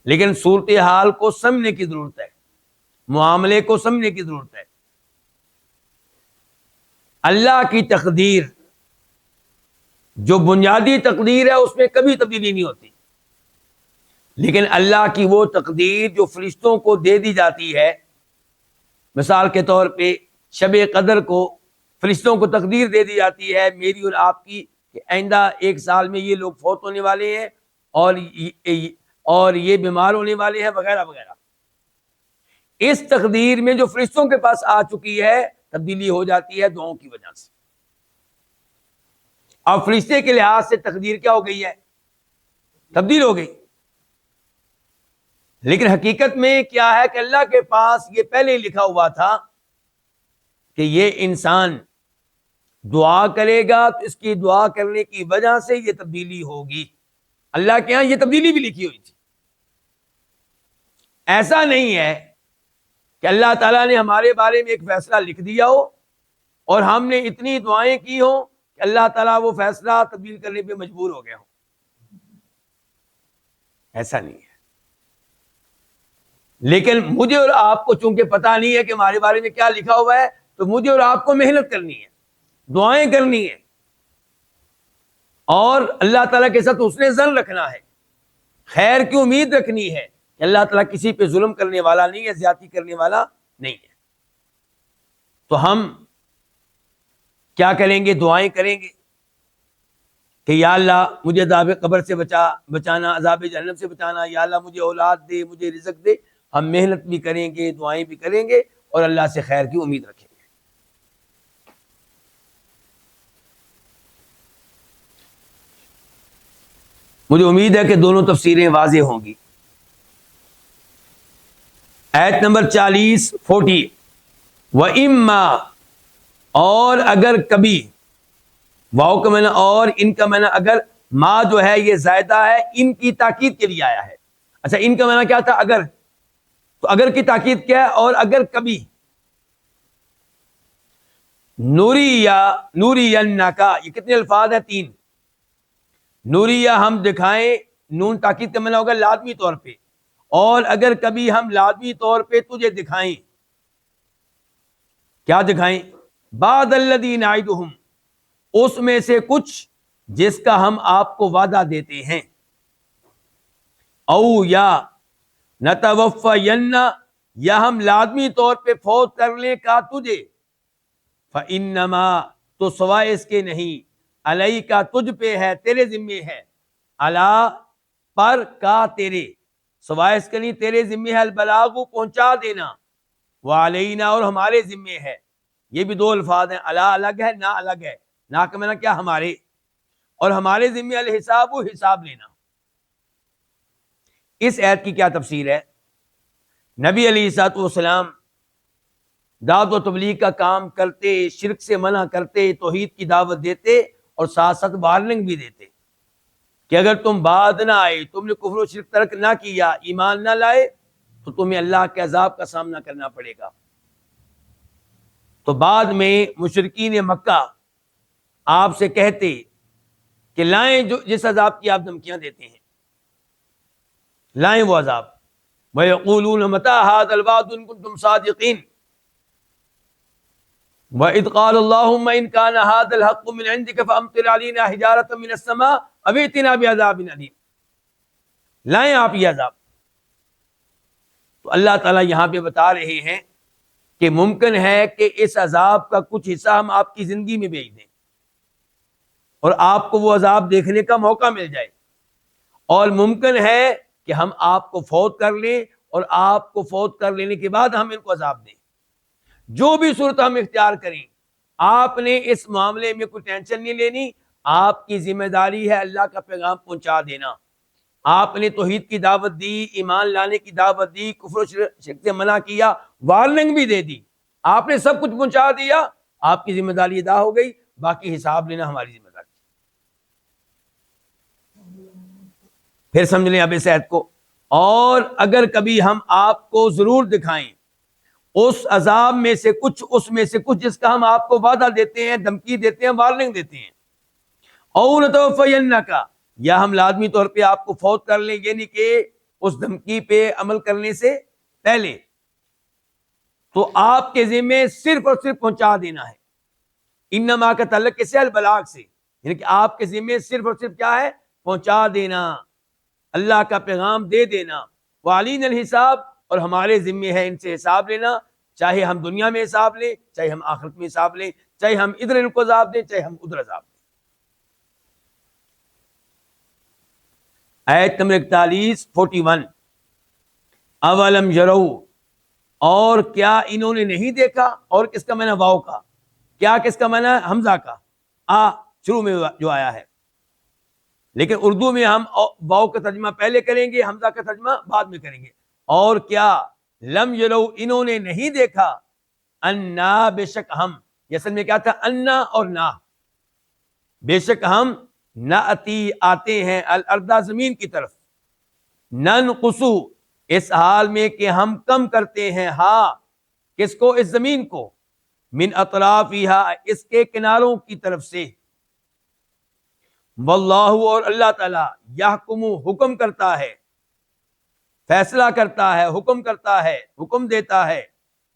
لیکن صورتحال کو سمجھنے کی ضرورت ہے، معاملے کو سمجھنے کی ضرورت ہے۔ اللہ کی تقدیر جو بنیادی تقدیر ہے اس میں کبھی تبدیلی نہیں ہوتی، لیکن اللہ کی وہ تقدیر جو فرشتوں کو دے دی جاتی ہے، مثال کے طور پہ شب قدر کو فرشتوں کو تقدیر دے دی جاتی ہے میری اور آپ کی کہ آئندہ 1 سال میں یہ لوگ فوت ہونے والے ہیں اور یہ بیمار ہونے والے ہیں وغیرہ وغیرہ۔ اس تقدیر میں جو فرشتوں کے پاس آ چکی ہے تبدیلی ہو جاتی ہے دعاؤں کی وجہ سے۔ اب فرشتے کے لحاظ سے تقدیر کیا ہو گئی ہے؟ تبدیل ہو گئی، لیکن حقیقت میں کیا ہے کہ اللہ کے پاس یہ پہلے ہی لکھا ہوا تھا کہ یہ انسان دعا کرے گا تو اس کی دعا کرنے کی وجہ سے یہ تبدیلی ہوگی۔ اللہ کے ہاں یہ تبدیلی بھی لکھی ہوئی تھی۔ ایسا نہیں ہے کہ اللہ تعالیٰ نے ہمارے بارے میں ایک فیصلہ لکھ دیا ہو اور ہم نے اتنی دعائیں کی ہوں کہ اللہ تعالیٰ وہ فیصلہ تبدیل کرنے پہ مجبور ہو گیا ہو۔ ایسا نہیں ہے، لیکن مجھے اور آپ کو چونکہ پتہ نہیں ہے کہ ہمارے بارے میں کیا لکھا ہوا ہے، تو مجھے اور آپ کو محنت کرنی ہے، دعائیں کرنی ہے، اور اللہ تعالیٰ کے ساتھ اس نے ظن رکھنا ہے، خیر کی امید رکھنی ہے کہ اللہ تعالیٰ کسی پہ ظلم کرنے والا نہیں ہے، زیادتی کرنے والا نہیں ہے۔ تو ہم کیا کریں گے؟ دعائیں کریں گے کہ یا اللہ مجھے عذاب قبر سے بچانا، عذاب جہنم سے بچانا، یا اللہ مجھے اولاد دے، مجھے رزق دے۔ ہم محنت بھی کریں گے، دعائیں بھی کریں گے، اور اللہ سے خیر کی امید رکھیں گے۔ مجھے امید ہے کہ دونوں تفسیریں واضح ہوں گی۔ آیت نمبر 40 وَإِمَّا، اور اگر کبھی، واؤ کا معنی اور، ان کا معنی اگر، ما جو ہے یہ زائدہ ہے، ان کی تاکید کے لیے آیا ہے۔ اچھا، ان کا معنی کیا تھا؟ اگر، تو اگر کی تاکید کیا ہے؟ اور اگر کبھی، نورینکا، یہ کتنے الفاظ ہیں؟ 3۔ نوریا ہم دکھائیں، نون تاکید کا معنی ہوگا لازمی طور پہ، اور اگر کبھی ہم لازمی طور پہ تجھے دکھائیں، کیا دکھائیں؟ بعد الذی نعدہم، اس میں سے کچھ جس کا ہم آپ کو وعدہ دیتے ہیں، او یا نتوفین، یا ہم لازمی طور پہ فوت کرنے کا تجھے، فإنما، تو سوائے اس کے نہیں، علیہ کا تجھ پہ ہے، تیرے ذمے ہے، علا پر کا تیرے، سوائے اس کے نہیں تیرے ذمے ہے، البلاغ پہنچا دینا، وعلینا اور ہمارے ذمے ہے۔ یہ بھی دو الفاظ ہیں، علا الگ ہے، نا الگ ہے۔ نا کا معنی کیا؟ ہمارے، اور ہمارے ذمے الحساب، حساب لینا۔ اس آیت کی کیا تفسیر ہے؟ نبی علیہ الصلوۃ والسلام دعوت و تبلیغ کا کام کرتے، شرک سے منع کرتے، توحید کی دعوت دیتے، اور ساتھ ساتھ وارننگ بھی دیتے کہ اگر تم بعد نہ آئے، تم نے کفر و شرک ترک نہ کیا، ایمان نہ لائے، تو تمہیں اللہ کے عذاب کا سامنا کرنا پڑے گا۔ تو بعد میں مشرکین مکہ آپ سے کہتے کہ لائیں جو جس عذاب کی آپ دھمکیاں دیتے ہیں، لائیں وہ عذاب۔ وَيَقُولُونَ مَتَىٰ هَٰذَا الْوَعْدُ إِن كُنتُمْ صَادِقِينَ وَإِذْ قَالَ اللَّهُمَّ إِن كَانَ هَٰذَا الْحَقُّ مِنْ عِندِكَ فَأَمْطِرْ عَلَيْنَا حِجَارَةً مِّنَ السَّمَاءِ أَوْ ائْتِنَا بِعَذَابٍ أَلِيمٍ، لائیں آپ یہ عذاب۔ تو اللہ تعالیٰ یہاں پہ بتا رہے ہیں کہ ممکن ہے کہ اس عذاب کا کچھ حصہ ہم آپ کی زندگی میں بھیج دیں، اور آپ کو وہ عذاب دیکھنے کا موقع مل جائے، اور ممکن ہے کہ ہم آپ کو فوت کر لیں، اور آپ کو فوت کر لینے کے بعد ہم ان کو عذاب دیں۔ جو بھی صورت ہم اختیار کریں، آپ نے اس معاملے میں کوئی ٹینشن نہیں لینی۔ آپ کی ذمہ داری ہے اللہ کا پیغام پہنچا دینا۔ آپ نے توحید کی دعوت دی، ایمان لانے کی دعوت دی، کفر و شرک سے منع کیا، وارننگ بھی دے دی، آپ نے سب کچھ پہنچا دیا، آپ کی ذمہ داری ادا ہو گئی، باقی حساب لینا ہماری ذمہ داری۔ پھر سمجھ لیں اب اس آیت کو، اور اگر کبھی ہم آپ کو ضرور دکھائیں اس عذاب میں سے کچھ، اس میں سے کچھ جس کا ہم آپ کو وعدہ دیتے ہیں، دھمکی دیتے ہیں، وارننگ دیتے ہیں، او نتوفینک، یا ہم لازمی طور پہ آپ کو فوت کر لیں، یعنی کہ اس دھمکی پہ عمل کرنے سے پہلے، تو آپ کے ذمہ صرف اور صرف پہنچا دینا ہے۔ انما کا تعلق کس سے؟ البلاغ سے، یعنی کہ آپ کے ذمہ صرف اور صرف کیا ہے؟ پہنچا دینا، اللہ کا پیغام دے دینا۔ وعلینا الحساب، اور ہمارے ذمہ ہے ان سے حساب لینا، چاہے ہم دنیا میں حساب لیں، چاہے ہم آخرت میں حساب لیں، چاہے ہم ادھر ان کو عذاب دیں، چاہے ہم ادھر عذاب دیں۔ آیت نمبر 41 اولم یروا، اور کیا انہوں نے نہیں دیکھا؟ اور کس کا معنی؟ واو کا، کیا کس کا معنی؟ حمزہ کا، شروع میں جو آیا ہے، لیکن اردو میں ہم واو کا ترجمہ پہلے کریں گے، حمزہ کا ترجمہ بعد میں کریں گے۔ اور کیا لم یروا، انہوں نے نہیں دیکھا، انا، بے شک ہم، یہ اصل میں کیا تھا؟ انا اور نا، بے شک ہم ناتی، آتے ہیں، الارض، زمین کی طرف، ننقصو، اس حال میں کہ ہم کم کرتے ہیں، ہاں کس کو؟ اس زمین کو، من اطرافہا، اس کے کناروں کی طرف سے، واللہ، اور اللہ تعالی، یحکم، حکم کرتا ہے، فیصلہ کرتا ہے، حکم کرتا ہے، حکم دیتا ہے،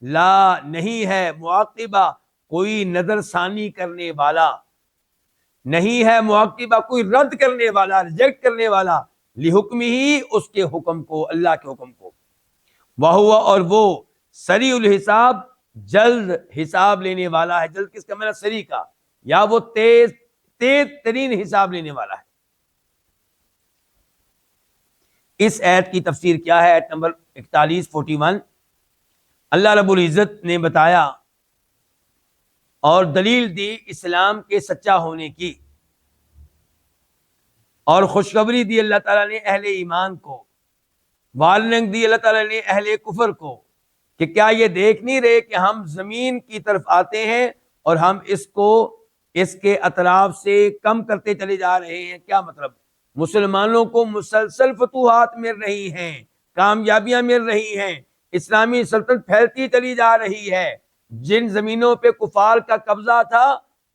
لا، نہیں ہے، معاقبہ، کوئی نظر ثانی کرنے والا، نہیں ہے معقبہ کوئی رد کرنے والا، ریجیکٹ کرنے والا، لحکم ہی اس کے حکم کو، اللہ کے حکم کو، وہو اور وہ سریع الحساب جلد حساب لینے والا ہے۔ جلد کس کا معنی؟ سریع کا، یا وہ تیز ترین حساب لینے والا ہے۔ اس آیت کی تفسیر کیا ہے؟ آیت نمبر 41 اللہ رب العزت نے بتایا اور دلیل دی اسلام کے سچا ہونے کی، اور خوشخبری دی اللہ تعالیٰ نے اہل ایمان کو، وارننگ دی اللہ تعالیٰ نے اہل کفر کو کہ کیا یہ دیکھ نہیں رہے کہ ہم زمین کی طرف آتے ہیں اور ہم اس کے اطراف سے کم کرتے چلے جا رہے ہیں؟ کیا مطلب؟ مسلمانوں کو مسلسل فتوحات مل رہی ہیں، کامیابیاں مل رہی ہیں، اسلامی سلطنت پھیلتی چلی جا رہی ہے، جن زمینوں پہ کفار کا قبضہ تھا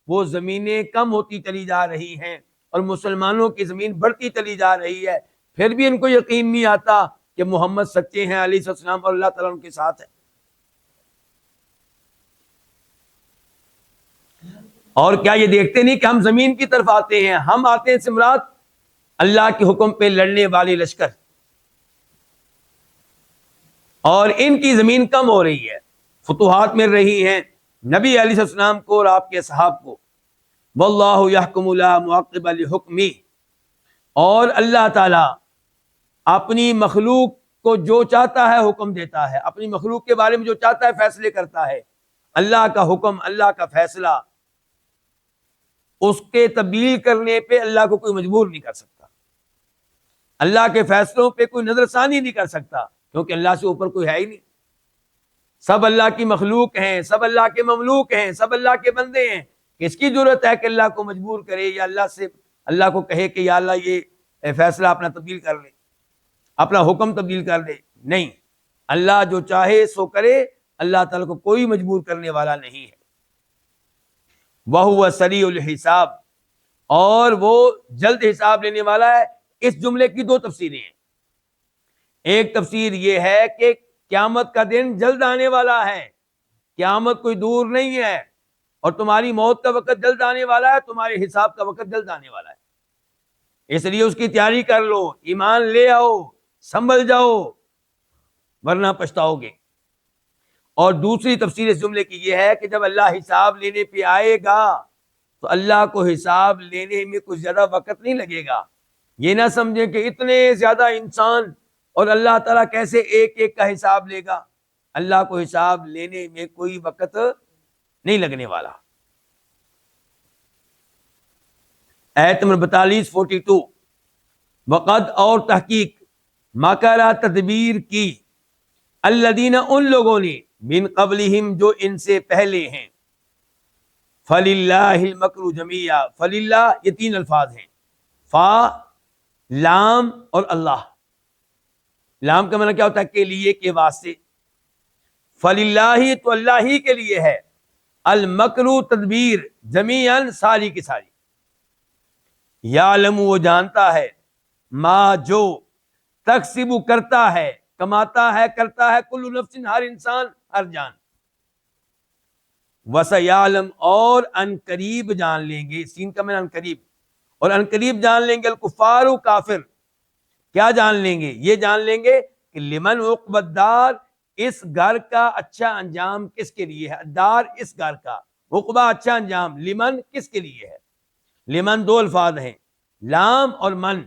وہ زمینیں کم ہوتی چلی جا رہی ہیں اور مسلمانوں کی زمین بڑھتی چلی جا رہی ہے، پھر بھی ان کو یقین نہیں آتا کہ محمد سچے ہیں علیہ السلام اور اللہ تعالیٰ ان کے ساتھ ہے۔ اور کیا یہ دیکھتے نہیں کہ ہم زمین کی طرف آتے ہیں؟ ہم آتے ہیں سمرات اللہ کے حکم پہ لڑنے والے لشکر، اور ان کی زمین کم ہو رہی ہے، فتوحات مل رہی ہیں نبی علیہ السلام کو اور آپ کے صحاب کو۔ واللہ یحکم لا معقب لحکمہ، اور اللہ تعالی اپنی مخلوق کو جو چاہتا ہے حکم دیتا ہے، اپنی مخلوق کے بارے میں جو چاہتا ہے فیصلے کرتا ہے۔ اللہ کا حکم، اللہ کا فیصلہ، اس کے تبدیل کرنے پہ اللہ کو کوئی مجبور نہیں کر سکتا، اللہ کے فیصلوں پہ کوئی نظر ثانی نہیں کر سکتا، کیونکہ اللہ سے اوپر کوئی ہے ہی نہیں۔ سب اللہ کی مخلوق ہیں، سب اللہ کے مملوک ہیں، سب اللہ کے بندے ہیں۔ کس کی ضرورت ہے کہ اللہ کو مجبور کرے یا اللہ کو کہے کہ یا اللہ یہ فیصلہ اپنا تبدیل کر لے، اپنا حکم تبدیل کر دے؟ نہیں، اللہ جو چاہے سو کرے، اللہ تعالیٰ کو کوئی مجبور کرنے والا نہیں ہے۔ وَهُوَ سَرِيعُ الْحِسَابِ، اور وہ جلد حساب لینے والا ہے۔ اس جملے کی دو تفسیریں ہیں۔ ایک تفسیر یہ ہے کہ قیامت کا دن جلد آنے والا ہے، قیامت کوئی دور نہیں ہے، اور تمہاری موت کا وقت جلد آنے والا ہے، تمہارے حساب کا وقت جلد آنے والا ہے، اس لیے اس کی تیاری کر لو، ایمان لے آؤ، سنبھل جاؤ، ورنہ پچھتاؤ گے۔ اور دوسری تفسیر اس جملے کی یہ ہے کہ جب اللہ حساب لینے پہ آئے گا تو اللہ کو حساب لینے میں کچھ زیادہ وقت نہیں لگے گا۔ یہ نہ سمجھیں کہ اتنے زیادہ انسان اور اللہ تعالیٰ کیسے ایک ایک کا حساب لے گا۔ اللہ کو حساب لینے میں کوئی وقت نہیں لگنے والا۔ آیت نمبر 42 وقد، اور تحقیق، مکر، تدبیر کی، الذین، ان لوگوں نے، من قبلہم، جو ان سے پہلے ہیں، فللہ المکر جمیعا، فللہ یہ تین الفاظ ہیں، فا، لام اور اللہ۔ لام کا معنی کیا ہوتا ہے؟ کے لیے، کے واسطے۔ فللہ تو اللہ ہی کے لیے ہے، المکر تدبیر، جمیعاً ساری کی ساری، یعلم وہ جانتا ہے، ما جو، تکسب کرتا ہے، کماتا ہے، کرتا ہے، کل نفس ہر انسان، ہر جان، وسیعلم اور ان قریب جان لیں گے، سین کا معنی ان قریب، اور ان قریب جان لیں گے، الکفار کافر، کیا جان لیں گے؟ یہ جان لیں گے کہ لمن عقبی الدار، اس گھر کا اچھا انجام کس کے لیے ہے؟ دار، اس گھر کا، عقبہ اچھا انجام، لمن کس کے لیے ہے؟ لمن دو الفاظ ہیں، لام اور من۔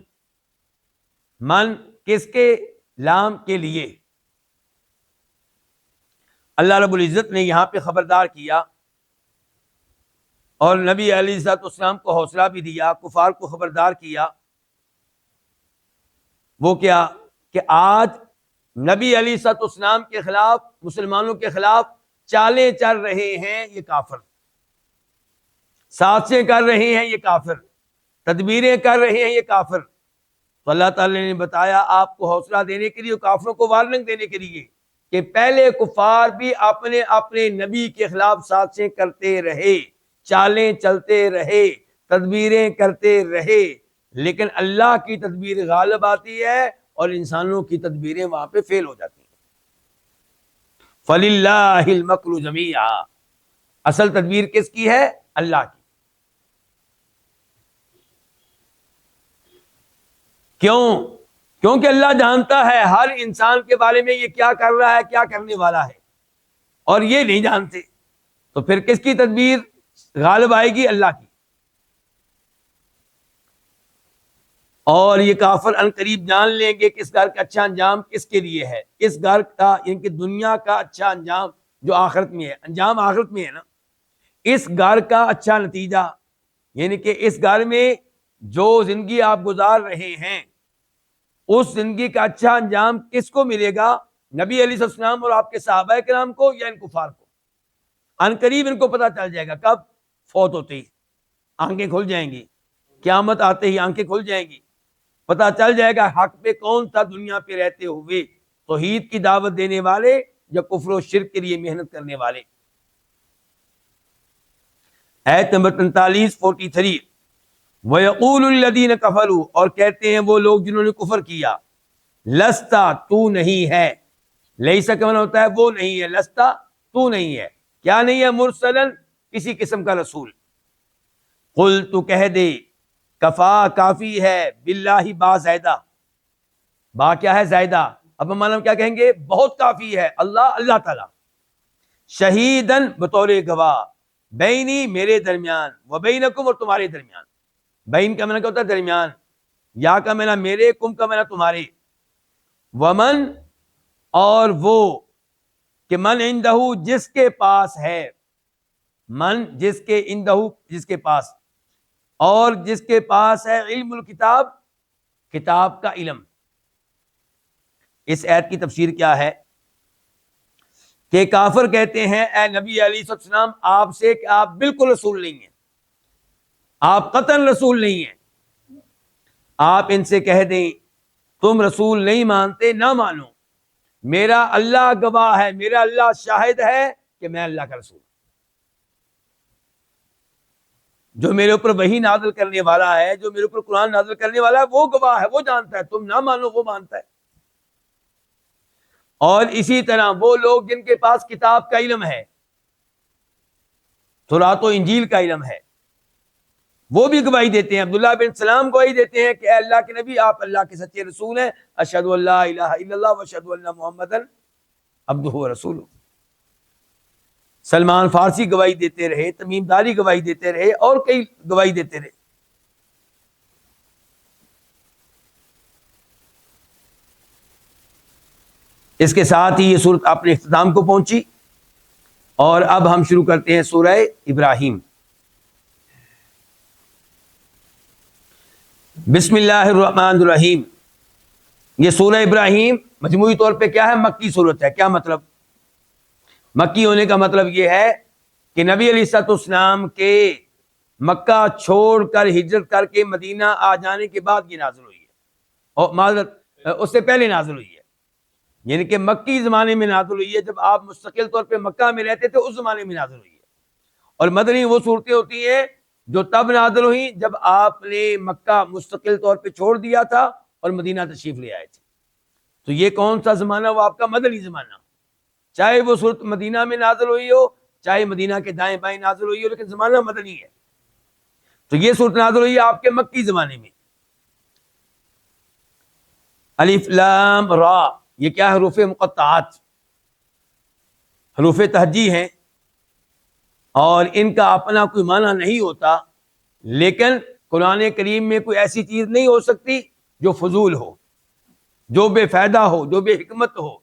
من کس کے؟ لام کے لیے۔ اللہ رب العزت نے یہاں پہ خبردار کیا اور نبی علیہ الصلوۃ والسلام کو حوصلہ بھی دیا، کفار کو خبردار کیا۔ وہ کیا؟ کہ آج نبی علیہ الصلوۃ والسلام کے خلاف، مسلمانوں کے خلاف چالیں چل رہے ہیں یہ کافر، سازشیں کر رہے ہیں یہ کافر، تدبیریں کر رہے ہیں یہ کافر۔ تو اللہ تعالی نے بتایا آپ کو حوصلہ دینے کے لیے، کافروں کو وارننگ دینے کے لیے، کہ پہلے کفار بھی اپنے نبی کے خلاف سازشیں کرتے رہے، چالیں چلتے رہے، تدبیریں کرتے رہے، لیکن اللہ کی تدبیر غالب آتی ہے اور انسانوں کی تدبیریں وہاں پہ فیل ہو جاتی ہیں۔ فَلِلَّهِ الْمَكْرُ جَمِيعًا، اصل تدبیر کس کی ہے؟ اللہ کی۔ کیوں؟ کیونکہ اللہ جانتا ہے ہر انسان کے بارے میں یہ کیا کر رہا ہے، کیا کرنے والا ہے، اور یہ نہیں جانتے، تو پھر کس کی تدبیر غالب آئے گی؟ اللہ کی۔ اور یہ کافر ان قریب جان لیں گے کہ اس گھر کا اچھا انجام کس کے لیے ہے، اس گھر کا یعنی کہ دنیا کا اچھا انجام جو آخرت میں ہے، انجام آخرت میں ہے نا، اس گھر کا اچھا نتیجہ یعنی کہ اس گھر میں جو زندگی آپ گزار رہے ہیں اس زندگی کا اچھا انجام کس کو ملے گا؟ نبی علیہ السلام اور آپ کے صحابہ کرام کو یا ان کفار کو؟ ان قریب ان کو پتہ چل جائے گا۔ کب؟ فوت ہوتے ہی آنکھیں کھل جائیں گی، قیامت آتے ہی آنکھیں کھل جائیں گی، پتہ چل جائے گا حق پہ کون تھا دنیا پہ رہتے ہوئے، توحید کی دعوت دینے والے یا کفر و شرک کے لیے محنت کرنے والے۔ آیت نمبر 43 43 وَيَقُولُ الَّذِينَ كَفَرُوا، اور کہتے ہیں وہ لوگ جنہوں نے کفر کیا، لستا تو نہیں ہے، لیسا کا معنی ہوتا ہے وہ نہیں ہے، لستا تو نہیں ہے، کیا نہیں ہے؟ مرسلن کسی قسم کا رسول۔ قل تو کہہ دے، کفا کافی ہے، باللہ با زائدہ، با کیا ہے؟ زائدہ، اب ہم کیا کہیں گے؟ بہت کافی ہے، اللہ تعالی، شہیدن بطور گواہ، بینی میرے درمیان، و بینکم اور تمہارے درمیان، بین کا معنی کیا ہوتا ہے؟ درمیان، یا کا معنی میرے، کم کا معنی تمہارے، ومن اور وہ کہ من عندہ جس کے پاس ہے، من جس کے عندہ جس کے پاس، اور جس کے پاس ہے علم الکتاب کتاب کا علم۔ اس آیت کی تفسیر کیا ہے کہ کافر کہتے ہیں اے نبی علیہ السلام آپ سے کہ آپ بالکل رسول نہیں ہیں، آپ قطعاً رسول نہیں ہیں، آپ ان سے کہہ دیں تم رسول نہیں مانتے، نہ مانو، میرا اللہ گواہ ہے، میرا اللہ شاہد ہے کہ میں اللہ کا رسول ہوں، جو میرے اوپر وحی نازل کرنے والا ہے، جو میرے اوپر قرآن نازل کرنے والا ہے وہ گواہ ہے، وہ جانتا ہے، تم نہ مانو وہ مانتا ہے۔ اور اسی طرح وہ لوگ جن کے پاس کتاب کا علم ہے، تورات و انجیل کا علم ہے، وہ بھی گواہی دیتے ہیں، عبداللہ بن سلام گواہی دیتے ہیں کہ اے اللہ کے نبی آپ اللہ کے سچے رسول ہیں، اشہد ان لا الہ الا اللہ واشہد ان محمدن عبدہ ورسولہ۔ سلمان فارسی گواہی دیتے رہے، تمیم داری گواہی دیتے رہے، اور کئی گواہی دیتے رہے۔ اس کے ساتھ ہی یہ سورت اپنے اختتام کو پہنچی، اور اب ہم شروع کرتے ہیں سورہ ابراہیم۔ بسم اللہ الرحمن الرحیم۔ یہ سورہ ابراہیم مجموعی طور پہ کیا ہے؟ مکی سورت ہے۔ کیا مطلب؟ مکی ہونے کا مطلب یہ ہے کہ نبی علیہ السلام کے مکہ چھوڑ کر ہجرت کر کے مدینہ آ جانے کے بعد یہ نازل ہوئی ہے، اور معذرت اس سے پہلے نازل ہوئی ہے، یعنی کہ مکی زمانے میں نازل ہوئی ہے، جب آپ مستقل طور پہ مکہ میں رہتے تھے اس زمانے میں نازل ہوئی ہے۔ اور مدنی وہ صورتیں ہوتی ہیں جو تب نازل ہوئی جب آپ نے مکہ مستقل طور پہ چھوڑ دیا تھا اور مدینہ تشریف لے آئے تھے۔ تو یہ کون سا زمانہ؟ وہ آپ کا مدنی زمانہ، چاہے وہ صورت مدینہ میں نازل ہوئی ہو، چاہے مدینہ کے دائیں بائیں نازل ہوئی ہو، لیکن زمانہ مدنی ہے۔ تو یہ صورت نازل ہوئی ہے آپ کے مکی زمانے میں۔ الف لام را، یہ کیا؟ حروف مقطعات، حروف تہجی ہیں، اور ان کا اپنا کوئی معنی نہیں ہوتا، لیکن قرآن کریم میں کوئی ایسی چیز نہیں ہو سکتی جو فضول ہو، جو بے فائدہ ہو، جو بے حکمت ہو،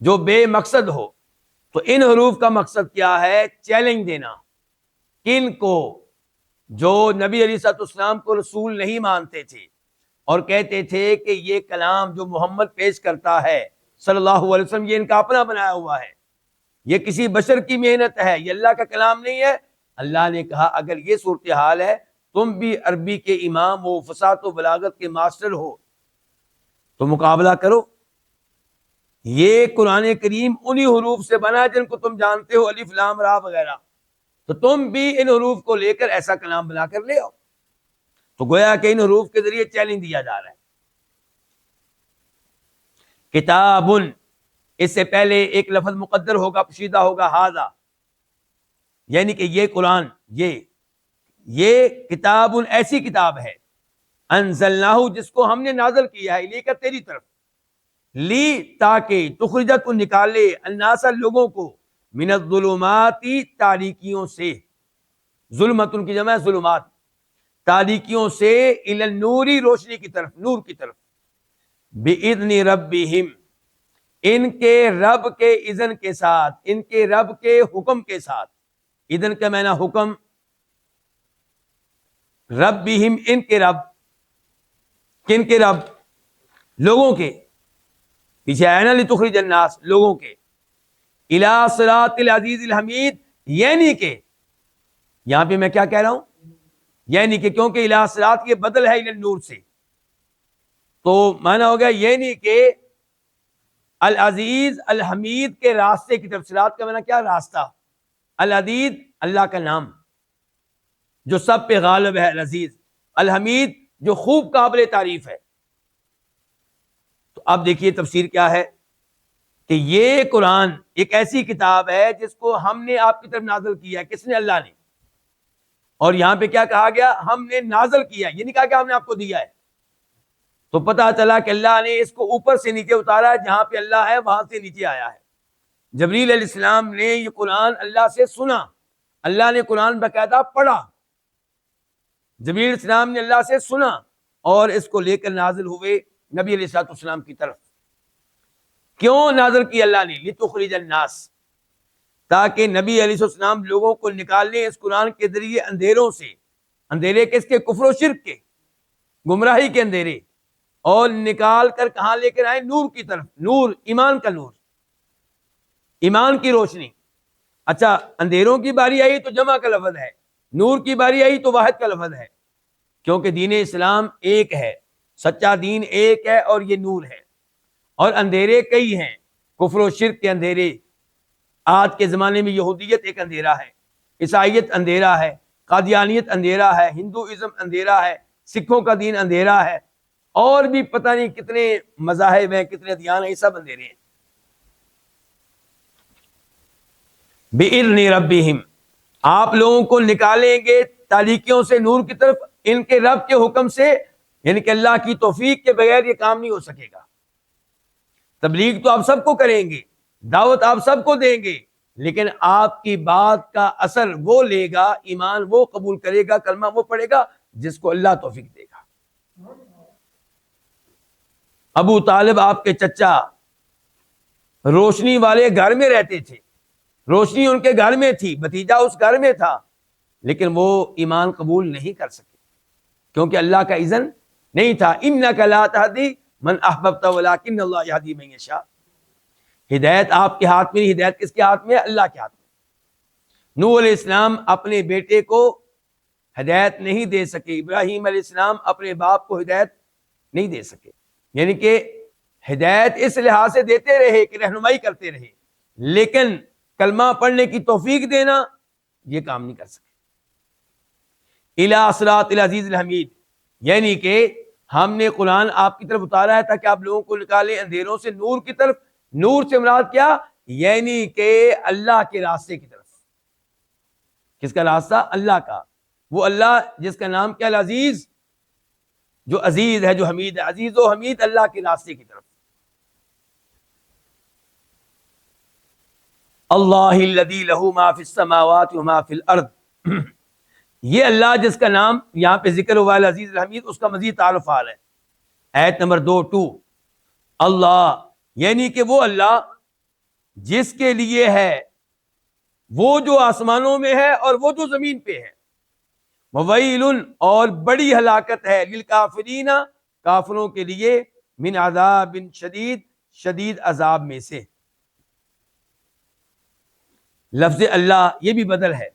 جو بے مقصد ہو۔ تو ان حروف کا مقصد کیا ہے؟ چیلنج دینا کن کو؟ جو نبی علیہ السلام کو رسول نہیں مانتے تھے اور کہتے تھے کہ یہ کلام جو محمد پیش کرتا ہے صلی اللہ علیہ وسلم یہ ان کا اپنا بنایا ہوا ہے، یہ کسی بشر کی محنت ہے، یہ اللہ کا کلام نہیں ہے۔ اللہ نے کہا اگر یہ صورتحال ہے، تم بھی عربی کے امام ہو، فصاحت و بلاغت کے ماسٹر ہو، تو مقابلہ کرو۔ یہ قرآن کریم انہی حروف سے بنا جن کو تم جانتے ہو، الف لام را وغیرہ، تو تم بھی ان حروف کو لے کر ایسا کلام بنا کر لے آؤ۔ تو گویا کہ ان حروف کے ذریعے چیلنج دیا جا رہا ہے۔ کتابن، اس سے پہلے ایک لفظ مقدر ہوگا، پوشیدہ ہوگا، ہاذا، یعنی کہ یہ قرآن، یہ کتاب ایسی کتاب ہے، انزلناہ جس کو ہم نے نازل کیا ہے، الیک تیری طرف، لی تاکہ تخرجت تو نکالے، الناس لوگوں کو، من الظلمات تاریکیوں سے، ظلمت ان کی جمع ہے ظلمات، تاریکیوں سے، الی النوری روشنی کی طرف، نور کی طرف، باذن ربہم ان کے رب کے اذن کے ساتھ، ان کے رب کے حکم کے ساتھ، اذن کا معنی حکم، ربہم ان کے رب، کن کے رب؟ لوگوں کے، پیچھے آیا نا لتخرج الناس، لوگوں کے، الی صراط العزیز الحمید، یعنی کہ یہاں پہ میں کیا کہہ رہا ہوں، یعنی کہ کیونکہ الی صراط یہ بدل ہے الی النور سے، تو معنی ہو گیا یعنی کہ العزیز الحمید کے راستے کی طرف، صراط کا معنی کیا؟ راستہ، العزیز اللہ کا نام جو سب پہ غالب ہے، العزیز، الحمید جو خوب قابل تعریف ہے۔ تو اب دیکھیے تفسیر کیا ہے کہ یہ قرآن ایک ایسی کتاب ہے جس کو ہم نے آپ کی طرف نازل کیا ہے، کس نے؟ اللہ نے، اور یہاں پہ کیا کہا گیا؟ ہم نے نازل کیا، یہ نہیں کہا کہ ہم نے آپ کو دیا ہے، تو پتہ چلا کہ اللہ نے اس کو اوپر سے نیچے اتارا ہے، جہاں پہ اللہ ہے وہاں سے نیچے آیا ہے۔ جبریل علیہ السلام نے یہ قرآن اللہ سے سنا، اللہ نے قرآن باقاعدہ پڑھا، جبریل علیہ السلام نے اللہ سے سنا اور اس کو لے کر نازل ہوئے نبی علیہ الصلوۃ والسلام کی طرف۔ کیوں نازل کی اللہ نے؟ لتخرج الناس، تاکہ نبی علیہ السلام لوگوں کو نکالنے اس قرآن کے ذریعے اندھیروں سے، اندھیرے کس کے؟ کفر و شرک کے، گمراہی کے اندھیرے، اور نکال کر کہاں لے کر آئے؟ نور کی طرف، نور ایمان کا نور، ایمان کی روشنی۔ اچھا اندھیروں کی باری آئی تو جمع کا لفظ ہے، نور کی باری آئی تو واحد کا لفظ ہے، کیونکہ دین اسلام ایک ہے، سچا دین ایک ہے اور یہ نور ہے، اور اندھیرے کئی ہیں، کفر و شرک کے اندھیرے، آج کے زمانے میں یہودیت ایک اندھیرا ہے، عیسائیت اندھیرا ہے، قادیانیت اندھیرا ہے، ہندوازم اندھیرا ہے، سکھوں کا دین اندھیرا ہے، اور بھی پتہ نہیں کتنے مذاہب ہیں، کتنے ادیان ہیں، یہ سب اندھیرے ہیں۔ بِإِذْنِ رَبِّهِمْ آپ لوگوں کو نکالیں گے تاریکیوں سے نور کی طرف ان کے رب کے حکم سے، یعنی کہ اللہ کی توفیق کے بغیر یہ کام نہیں ہو سکے گا۔ تبلیغ تو آپ سب کو کریں گے، دعوت آپ سب کو دیں گے، لیکن آپ کی بات کا اثر وہ لے گا، ایمان وہ قبول کرے گا، کلمہ وہ پڑھے گا جس کو اللہ توفیق دے گا۔ ابو طالب آپ کے چچا روشنی والے گھر میں رہتے تھے، روشنی ان کے گھر میں تھی، بھتیجا اس گھر میں تھا، لیکن وہ ایمان قبول نہیں کر سکے کیونکہ اللہ کا اذن نہیں تھا۔ اِنَّكَ لَا تَهْدِي مَنْ أَحْبَبْتَ وَلَكِنَّ اللَّهَ يَهْدِي مَن يَشَاءُ، ہدایت آپ کے ہاتھ میں نہیں، ہدایت کس کے ہاتھ میں ہے؟ اللہ کے ہاتھ میں۔ نوح علیہ السلام اپنے بیٹے کو ہدایت نہیں دے سکے، ابراہیم علیہ السلام اپنے باپ کو ہدایت نہیں دے سکے، یعنی کہ ہدایت اس لحاظ سے دیتے رہے کہ رہنمائی کرتے رہے، لیکن کلمہ پڑھنے کی توفیق دینا یہ کام نہیں کر سکے۔ الی صراط العزیز الحمید، یعنی کہ ہم نے قرآن آپ کی طرف اتارا ہے تاکہ آپ لوگوں کو نکالے اندھیروں سے نور کی طرف۔ نور سے مراد کیا؟ یعنی کہ اللہ کے راستے کی طرف۔ کس کا راستہ؟ اللہ کا، وہ اللہ جس کا نام کیا؟ العزیز، جو عزیز ہے، جو حمید ہے، عزیز و حمید اللہ کے راستے کی طرف۔ اللہ الذی لہ ما فی السماوات وما فی الارض، یہ اللہ جس کا نام یہاں پہ ذکر ہوا ہے العزیز الحمید، اس کا مزید تعارف حال ہے۔ آیت نمبر 2 اللہ یعنی کہ وہ اللہ جس کے لیے ہے وہ جو آسمانوں میں ہے اور وہ جو زمین پہ ہے، وویل اور بڑی ہلاکت ہے، للکافرین کافروں کے لیے، من عذاب شدید شدید عذاب میں سے۔ لفظ اللہ یہ بھی بدل ہے،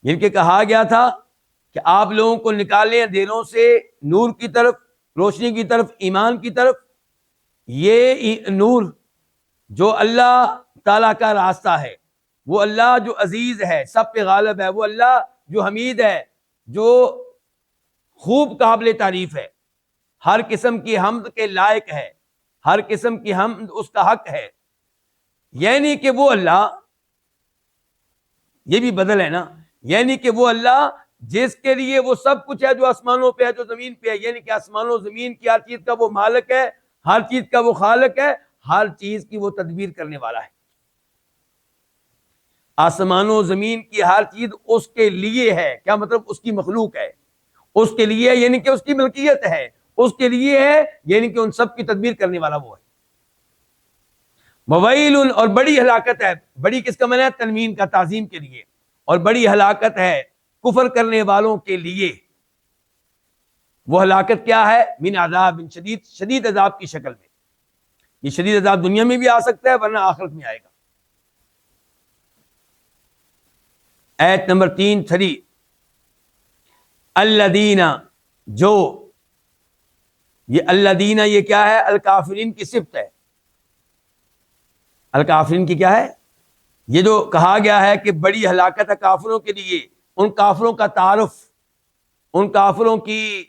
یعنی کہ کہا گیا تھا کہ آپ لوگوں کو نکالیں اندھیروں سے نور کی طرف، روشنی کی طرف، ایمان کی طرف۔ یہ نور جو اللہ تعالیٰ کا راستہ ہے، وہ اللہ جو عزیز ہے، سب پہ غالب ہے، وہ اللہ جو حمید ہے، جو خوب قابل تعریف ہے، ہر قسم کی حمد کے لائق ہے، ہر قسم کی حمد اس کا حق ہے، یعنی کہ وہ اللہ، یہ بھی بدل ہے نا، یعنی کہ وہ اللہ جس کے لیے وہ سب کچھ ہے جو آسمانوں پہ ہے، جو زمین پہ ہے، یعنی کہ آسمانوں زمین کی ہر چیز کا وہ مالک ہے، ہر چیز کا وہ خالق ہے، ہر چیز کی وہ تدبیر کرنے والا ہے۔ آسمانوں زمین کی ہر چیز اس کے لیے ہے، کیا مطلب؟ اس کی مخلوق ہے، اس کے لیے یعنی کہ اس کی ملکیت ہے، اس کے لیے ہے یعنی کہ ان سب کی تدبیر کرنے والا وہ ہے۔ وویل، اور بڑی ہلاکت ہے، بڑی کس کا معنی ہے؟ تنوین کا، تعظیم کے لیے، اور بڑی ہلاکت ہے کفر کرنے والوں کے لیے۔ وہ ہلاکت کیا ہے؟ من عذاب شدید، شدید عذاب کی شکل میں۔ یہ شدید عذاب دنیا میں بھی آ سکتا ہے ورنہ آخرت میں آئے گا۔ ایت نمبر 3 الذین، جو، یہ الذین یہ کیا ہے؟ الکافرین کی صفت ہے۔ الکافرین کی کیا ہے؟ یہ جو کہا گیا ہے کہ بڑی ہلاکت ہے کافروں کے لیے، ان کافروں کا تعارف، ان کافروں کی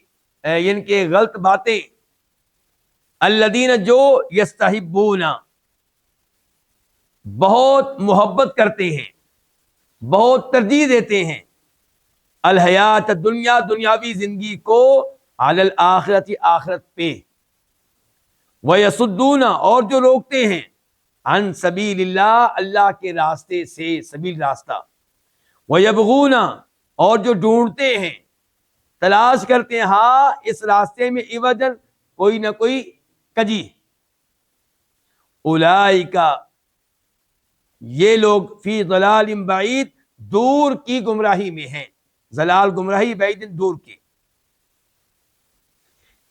یعنی کہ غلط باتیں۔ الذین، جو یستحبون، بہت محبت کرتے ہیں، بہت ترجیح دیتے ہیں، الحیات الدنیا، دنیاوی زندگی کو، علی الآخرت، آخرت پہ، ویصدون، اور جو روکتے ہیں، عن سبیل اللہ، اللہ کے راستے سے، سبیل راستہ، ویبغون، اور جو ڈھونڈتے ہیں، تلاش کرتے ہیں، ہاں اس راستے میں، عوجن، کوئی نہ کوئی کجی۔ اولئک، یہ لوگ، فی ضلال بعید، دور کی گمراہی میں ہیں۔ ضلال گمراہی، بعید دور کی۔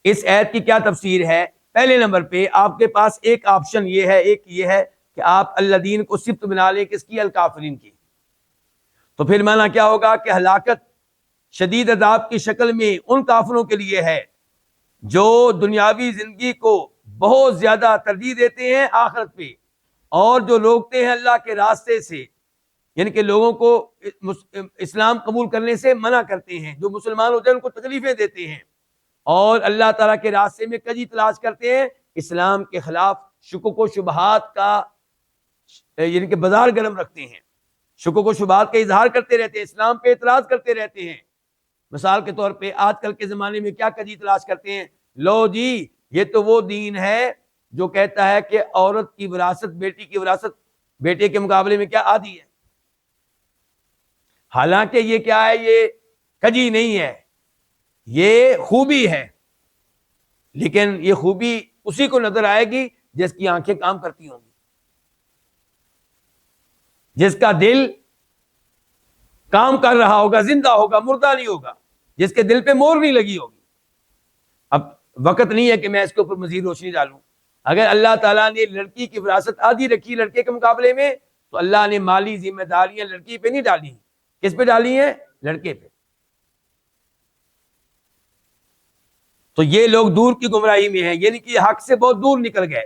اس ایت کی کیا تفسیر ہے؟ پہلے نمبر پہ آپ کے پاس ایک آپشن یہ ہے، ایک یہ ہے کہ آپ الذین کو صفت بنا لیں، کس کی؟ الکافرین کی۔ تو پھر معنی کیا ہوگا کہ ہلاکت شدید عذاب کی شکل میں ان کافروں کے لیے ہے جو دنیاوی زندگی کو بہت زیادہ ترجیح دیتے ہیں آخرت پہ، اور جو روکتے ہیں اللہ کے راستے سے، یعنی کہ لوگوں کو اسلام قبول کرنے سے منع کرتے ہیں، جو مسلمان ہوتے ہیں ان کو تکلیفیں دیتے ہیں، اور اللہ تعالیٰ کے راستے میں کجی تلاش کرتے ہیں، اسلام کے خلاف شکوک و شبہات کا یعنی کہ بازار گرم رکھتے ہیں، شکوک و شبہات کا اظہار کرتے رہتے ہیں، اسلام پہ اعتراض کرتے رہتے ہیں۔ مثال کے طور پہ آج کل کے زمانے میں کیا کجی تلاش کرتے ہیں؟ لو جی، یہ تو وہ دین ہے جو کہتا ہے کہ عورت کی وراثت، بیٹی کی وراثت بیٹے کے مقابلے میں کیا؟ آدھی ہے۔ حالانکہ یہ کیا ہے؟ یہ کجی نہیں ہے، یہ خوبی ہے، لیکن یہ خوبی اسی کو نظر آئے گی جس کی آنکھیں کام کرتی ہوں گی، جس کا دل کام کر رہا ہوگا، زندہ ہوگا، مردہ نہیں ہوگا، جس کے دل پہ مور نہیں لگی ہوگی۔ اب وقت نہیں ہے کہ میں اس کے اوپر مزید روشنی ڈالوں۔ اگر اللہ تعالیٰ نے لڑکی کی وراثت آدھی رکھی لڑکے کے مقابلے میں، تو اللہ نے مالی ذمہ داریاں لڑکی پہ نہیں ڈالی، کس پہ ڈالی ہیں؟ لڑکے پہ۔ تو یہ لوگ دور کی گمراہی میں ہیں، یعنی کہ حق سے بہت دور نکل گئے،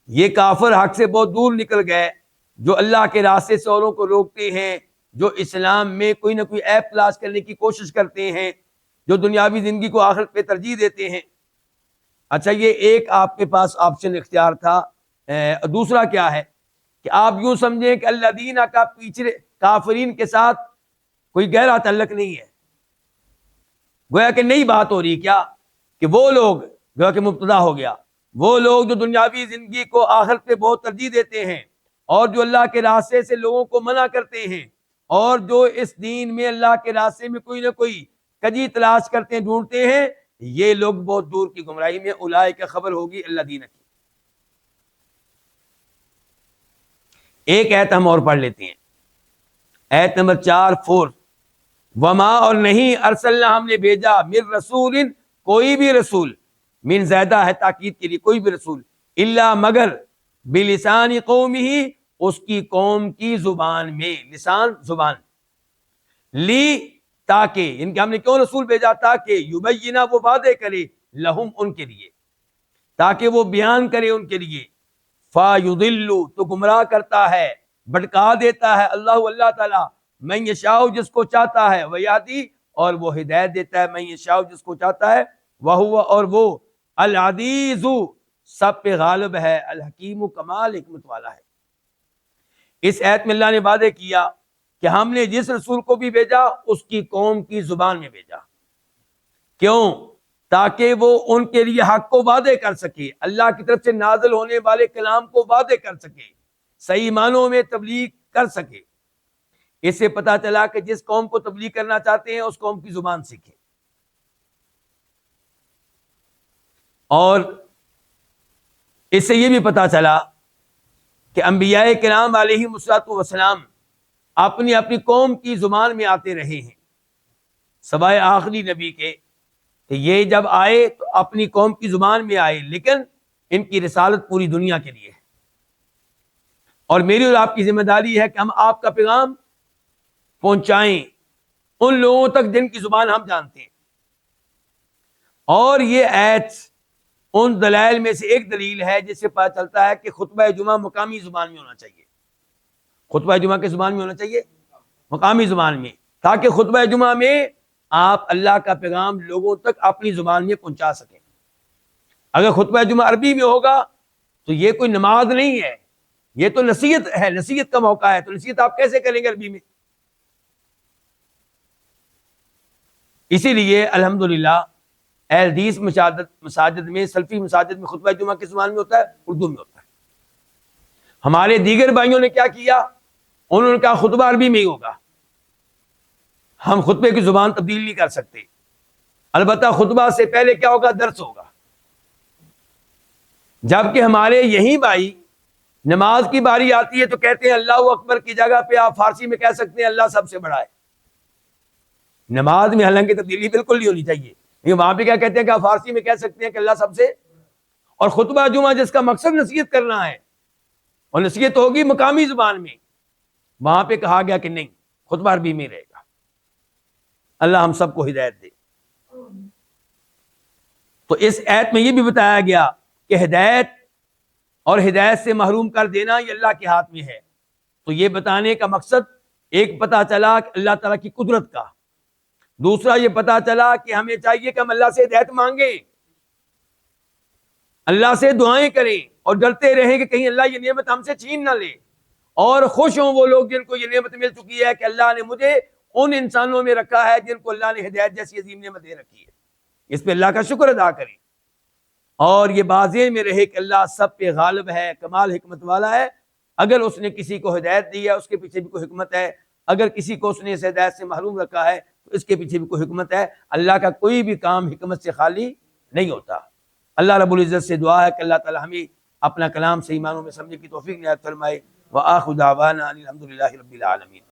یہ کافر حق سے بہت دور نکل گئے، جو اللہ کے راستے سے اوروں کو روکتے ہیں، جو اسلام میں کوئی نہ کوئی عیب تلاش کرنے کی کوشش کرتے ہیں، جو دنیاوی زندگی کو آخرت پہ ترجیح دیتے ہیں۔ اچھا، یہ ایک آپ کے پاس آپشن اختیار تھا۔ دوسرا کیا ہے کہ آپ یوں سمجھیں کہ الذین کا پیچھے کافرین کے ساتھ کوئی گہرا تعلق نہیں ہے، گویا کہ نئی بات ہو رہی کیا کہ وہ لوگ، گویا کہ مبتدا ہو گیا، وہ لوگ جو دنیاوی زندگی کو آخرت پہ بہت ترجیح دیتے ہیں، اور جو اللہ کے راستے سے لوگوں کو منع کرتے ہیں، اور جو اس دین میں اللہ کے راستے میں کوئی نہ کوئی کجی تلاش کرتے ہیں، ڈھونڈتے ہیں، یہ لوگ بہت دور کی گمراہی میں۔ اولئک کا خبر ہوگی الذین کی۔ ایک ایت ہم اور پڑھ لیتے ہیں، ایت نمبر 4 وما، اور نہیں، ارسلنا، ہم نے بھیجا، من رسول، کوئی بھی رسول، من زیادہ ہے تاکید کے لیے، کوئی بھی رسول، الا مگر، بلسان قومہ، اس کی قوم کی زبان میں، لسان زبان، لی، تاکہ، ان کے ہم نے کیوں رسول بھیجا؟ تاکہ یبینہ، وہ واضح کرے، لہم، ان کے لیے، تاکہ وہ بیان کرے ان کے لیے، فَيُضِلُّ، تو گمراہ کرتا ہے، بھٹکا دیتا ہے، اللہ تعالیٰ، من یشاء، جس کو چاہتا ہے، ویہدی، اور وہ ہدایت دیتا ہے، من یشاء، جس کو چاہتا ہے، وہو، اور وہ، العزیز، سب پہ غالب ہے، الحکیم، کمال حکمت والا ہے۔ اس ایت میں اللہ نے وعدے کیا کہ ہم نے جس رسول کو بھی بھیجا اس کی قوم کی زبان میں بھیجا. کیوں؟ تاکہ وہ ان کے لیے حق کو واضح کر سکے، اللہ کی طرف سے نازل ہونے والے کلام کو واضح کر سکے، صحیح معنوں میں تبلیغ کر سکے. اس سے پتہ چلا کہ جس قوم کو تبلیغ کرنا چاہتے ہیں اس قوم کی زبان سیکھیں. اور اس سے یہ بھی پتہ چلا کہ انبیاء کرام علیہ الصلوۃ والسلام اپنی اپنی قوم کی زبان میں آتے رہے ہیں، سوائے آخری نبی کے کہ یہ جب آئے تو اپنی قوم کی زبان میں آئے، لیکن ان کی رسالت پوری دنیا کے لیے ہے. اور میری اور آپ کی ذمہ داری ہے کہ ہم آپ کا پیغام پہنچائیں ان لوگوں تک جن کی زبان ہم جانتے ہیں. اور یہ آیت ان دلائل میں سے ایک دلیل ہے جس سے پتہ چلتا ہے کہ خطبہ جمعہ مقامی زبان میں ہونا چاہیے. خطبہ جمعہ کس زبان میں ہونا چاہیے؟ مقامی زبان میں، تاکہ خطبہ جمعہ میں آپ اللہ کا پیغام لوگوں تک اپنی زبان میں پہنچا سکیں. اگر خطبہ جمعہ عربی میں ہوگا تو یہ کوئی نماز نہیں ہے، یہ تو نصیحت ہے، نصیحت کا موقع ہے. تو نصیحت آپ کیسے کریں گے عربی میں؟ اسی لیے الحمدللہ اہل حدیث مساجد میں، سلفی مساجد میں خطبہ جمعہ کس زبان میں ہوتا ہے؟ اردو میں ہوتا ہے. ہمارے دیگر بھائیوں نے کیا کیا؟ انہوں نے کہا خطبہ عربی میں ہی ہوگا. ہم خطبے کی زبان تبدیل نہیں کر سکتے، البتہ خطبہ سے پہلے کیا ہوگا؟ درس ہوگا. جبکہ ہمارے یہی بھائی نماز کی باری آتی ہے تو کہتے ہیں اللہ اکبر کی جگہ پہ آپ فارسی میں کہہ سکتے ہیں اللہ سب سے بڑا ہے. نماز میں حالانکہ تبدیلی بالکل نہیں ہونی چاہیے، لیکن وہاں پہ کیا کہتے ہیں کہ آپ فارسی میں کہہ سکتے ہیں کہ اللہ سب سے. اور خطبہ جمعہ جس کا مقصد نصیحت کرنا ہے اور نصیحت ہوگی مقامی زبان میں، وہاں پہ کہا گیا کہ نہیں، خطبہ عربی میں رہے گا. اللہ ہم سب کو ہدایت دے. تو اس آیت میں یہ بھی بتایا گیا کہ ہدایت اور ہدایت سے محروم کر دینا یہ اللہ کے ہاتھ میں ہے. تو یہ بتانے کا مقصد ایک پتہ چلا کہ اللہ تعالیٰ کی قدرت کا، دوسرا یہ پتہ چلا کہ ہمیں چاہیے کہ ہم اللہ سے ہدایت مانگیں، اللہ سے دعائیں کریں اور ڈرتے رہیں کہ کہیں اللہ یہ نعمت ہم سے چھین نہ لے. اور خوش ہوں وہ لوگ جن کو یہ نعمت مل چکی ہے کہ اللہ نے مجھے ان انسانوں میں رکھا ہے جن کو اللہ نے ہدایت جیسی عظیم نعمت دے رکھی ہے. اس پہ اللہ کا شکر ادا کریں اور یہ بازی میں رہے کہ اللہ سب پہ غالب ہے، کمال حکمت والا ہے. اگر اس نے کسی کو ہدایت دی ہے اس کے پیچھے بھی کوئی حکمت ہے، اگر کسی کو اس نے اس ہدایت سے محروم رکھا ہے تو اس کے پیچھے بھی کوئی حکمت ہے. اللہ کا کوئی بھی کام حکمت سے خالی نہیں ہوتا. اللہ رب العزت سے دعا ہے کہ اللہ تعالی ہمیں اپنا کلام صحیح معنوں میں سمجھنے کی توفیق عنایت فرمائے. وآخر دعوانا الحمد للہ رب العالمین.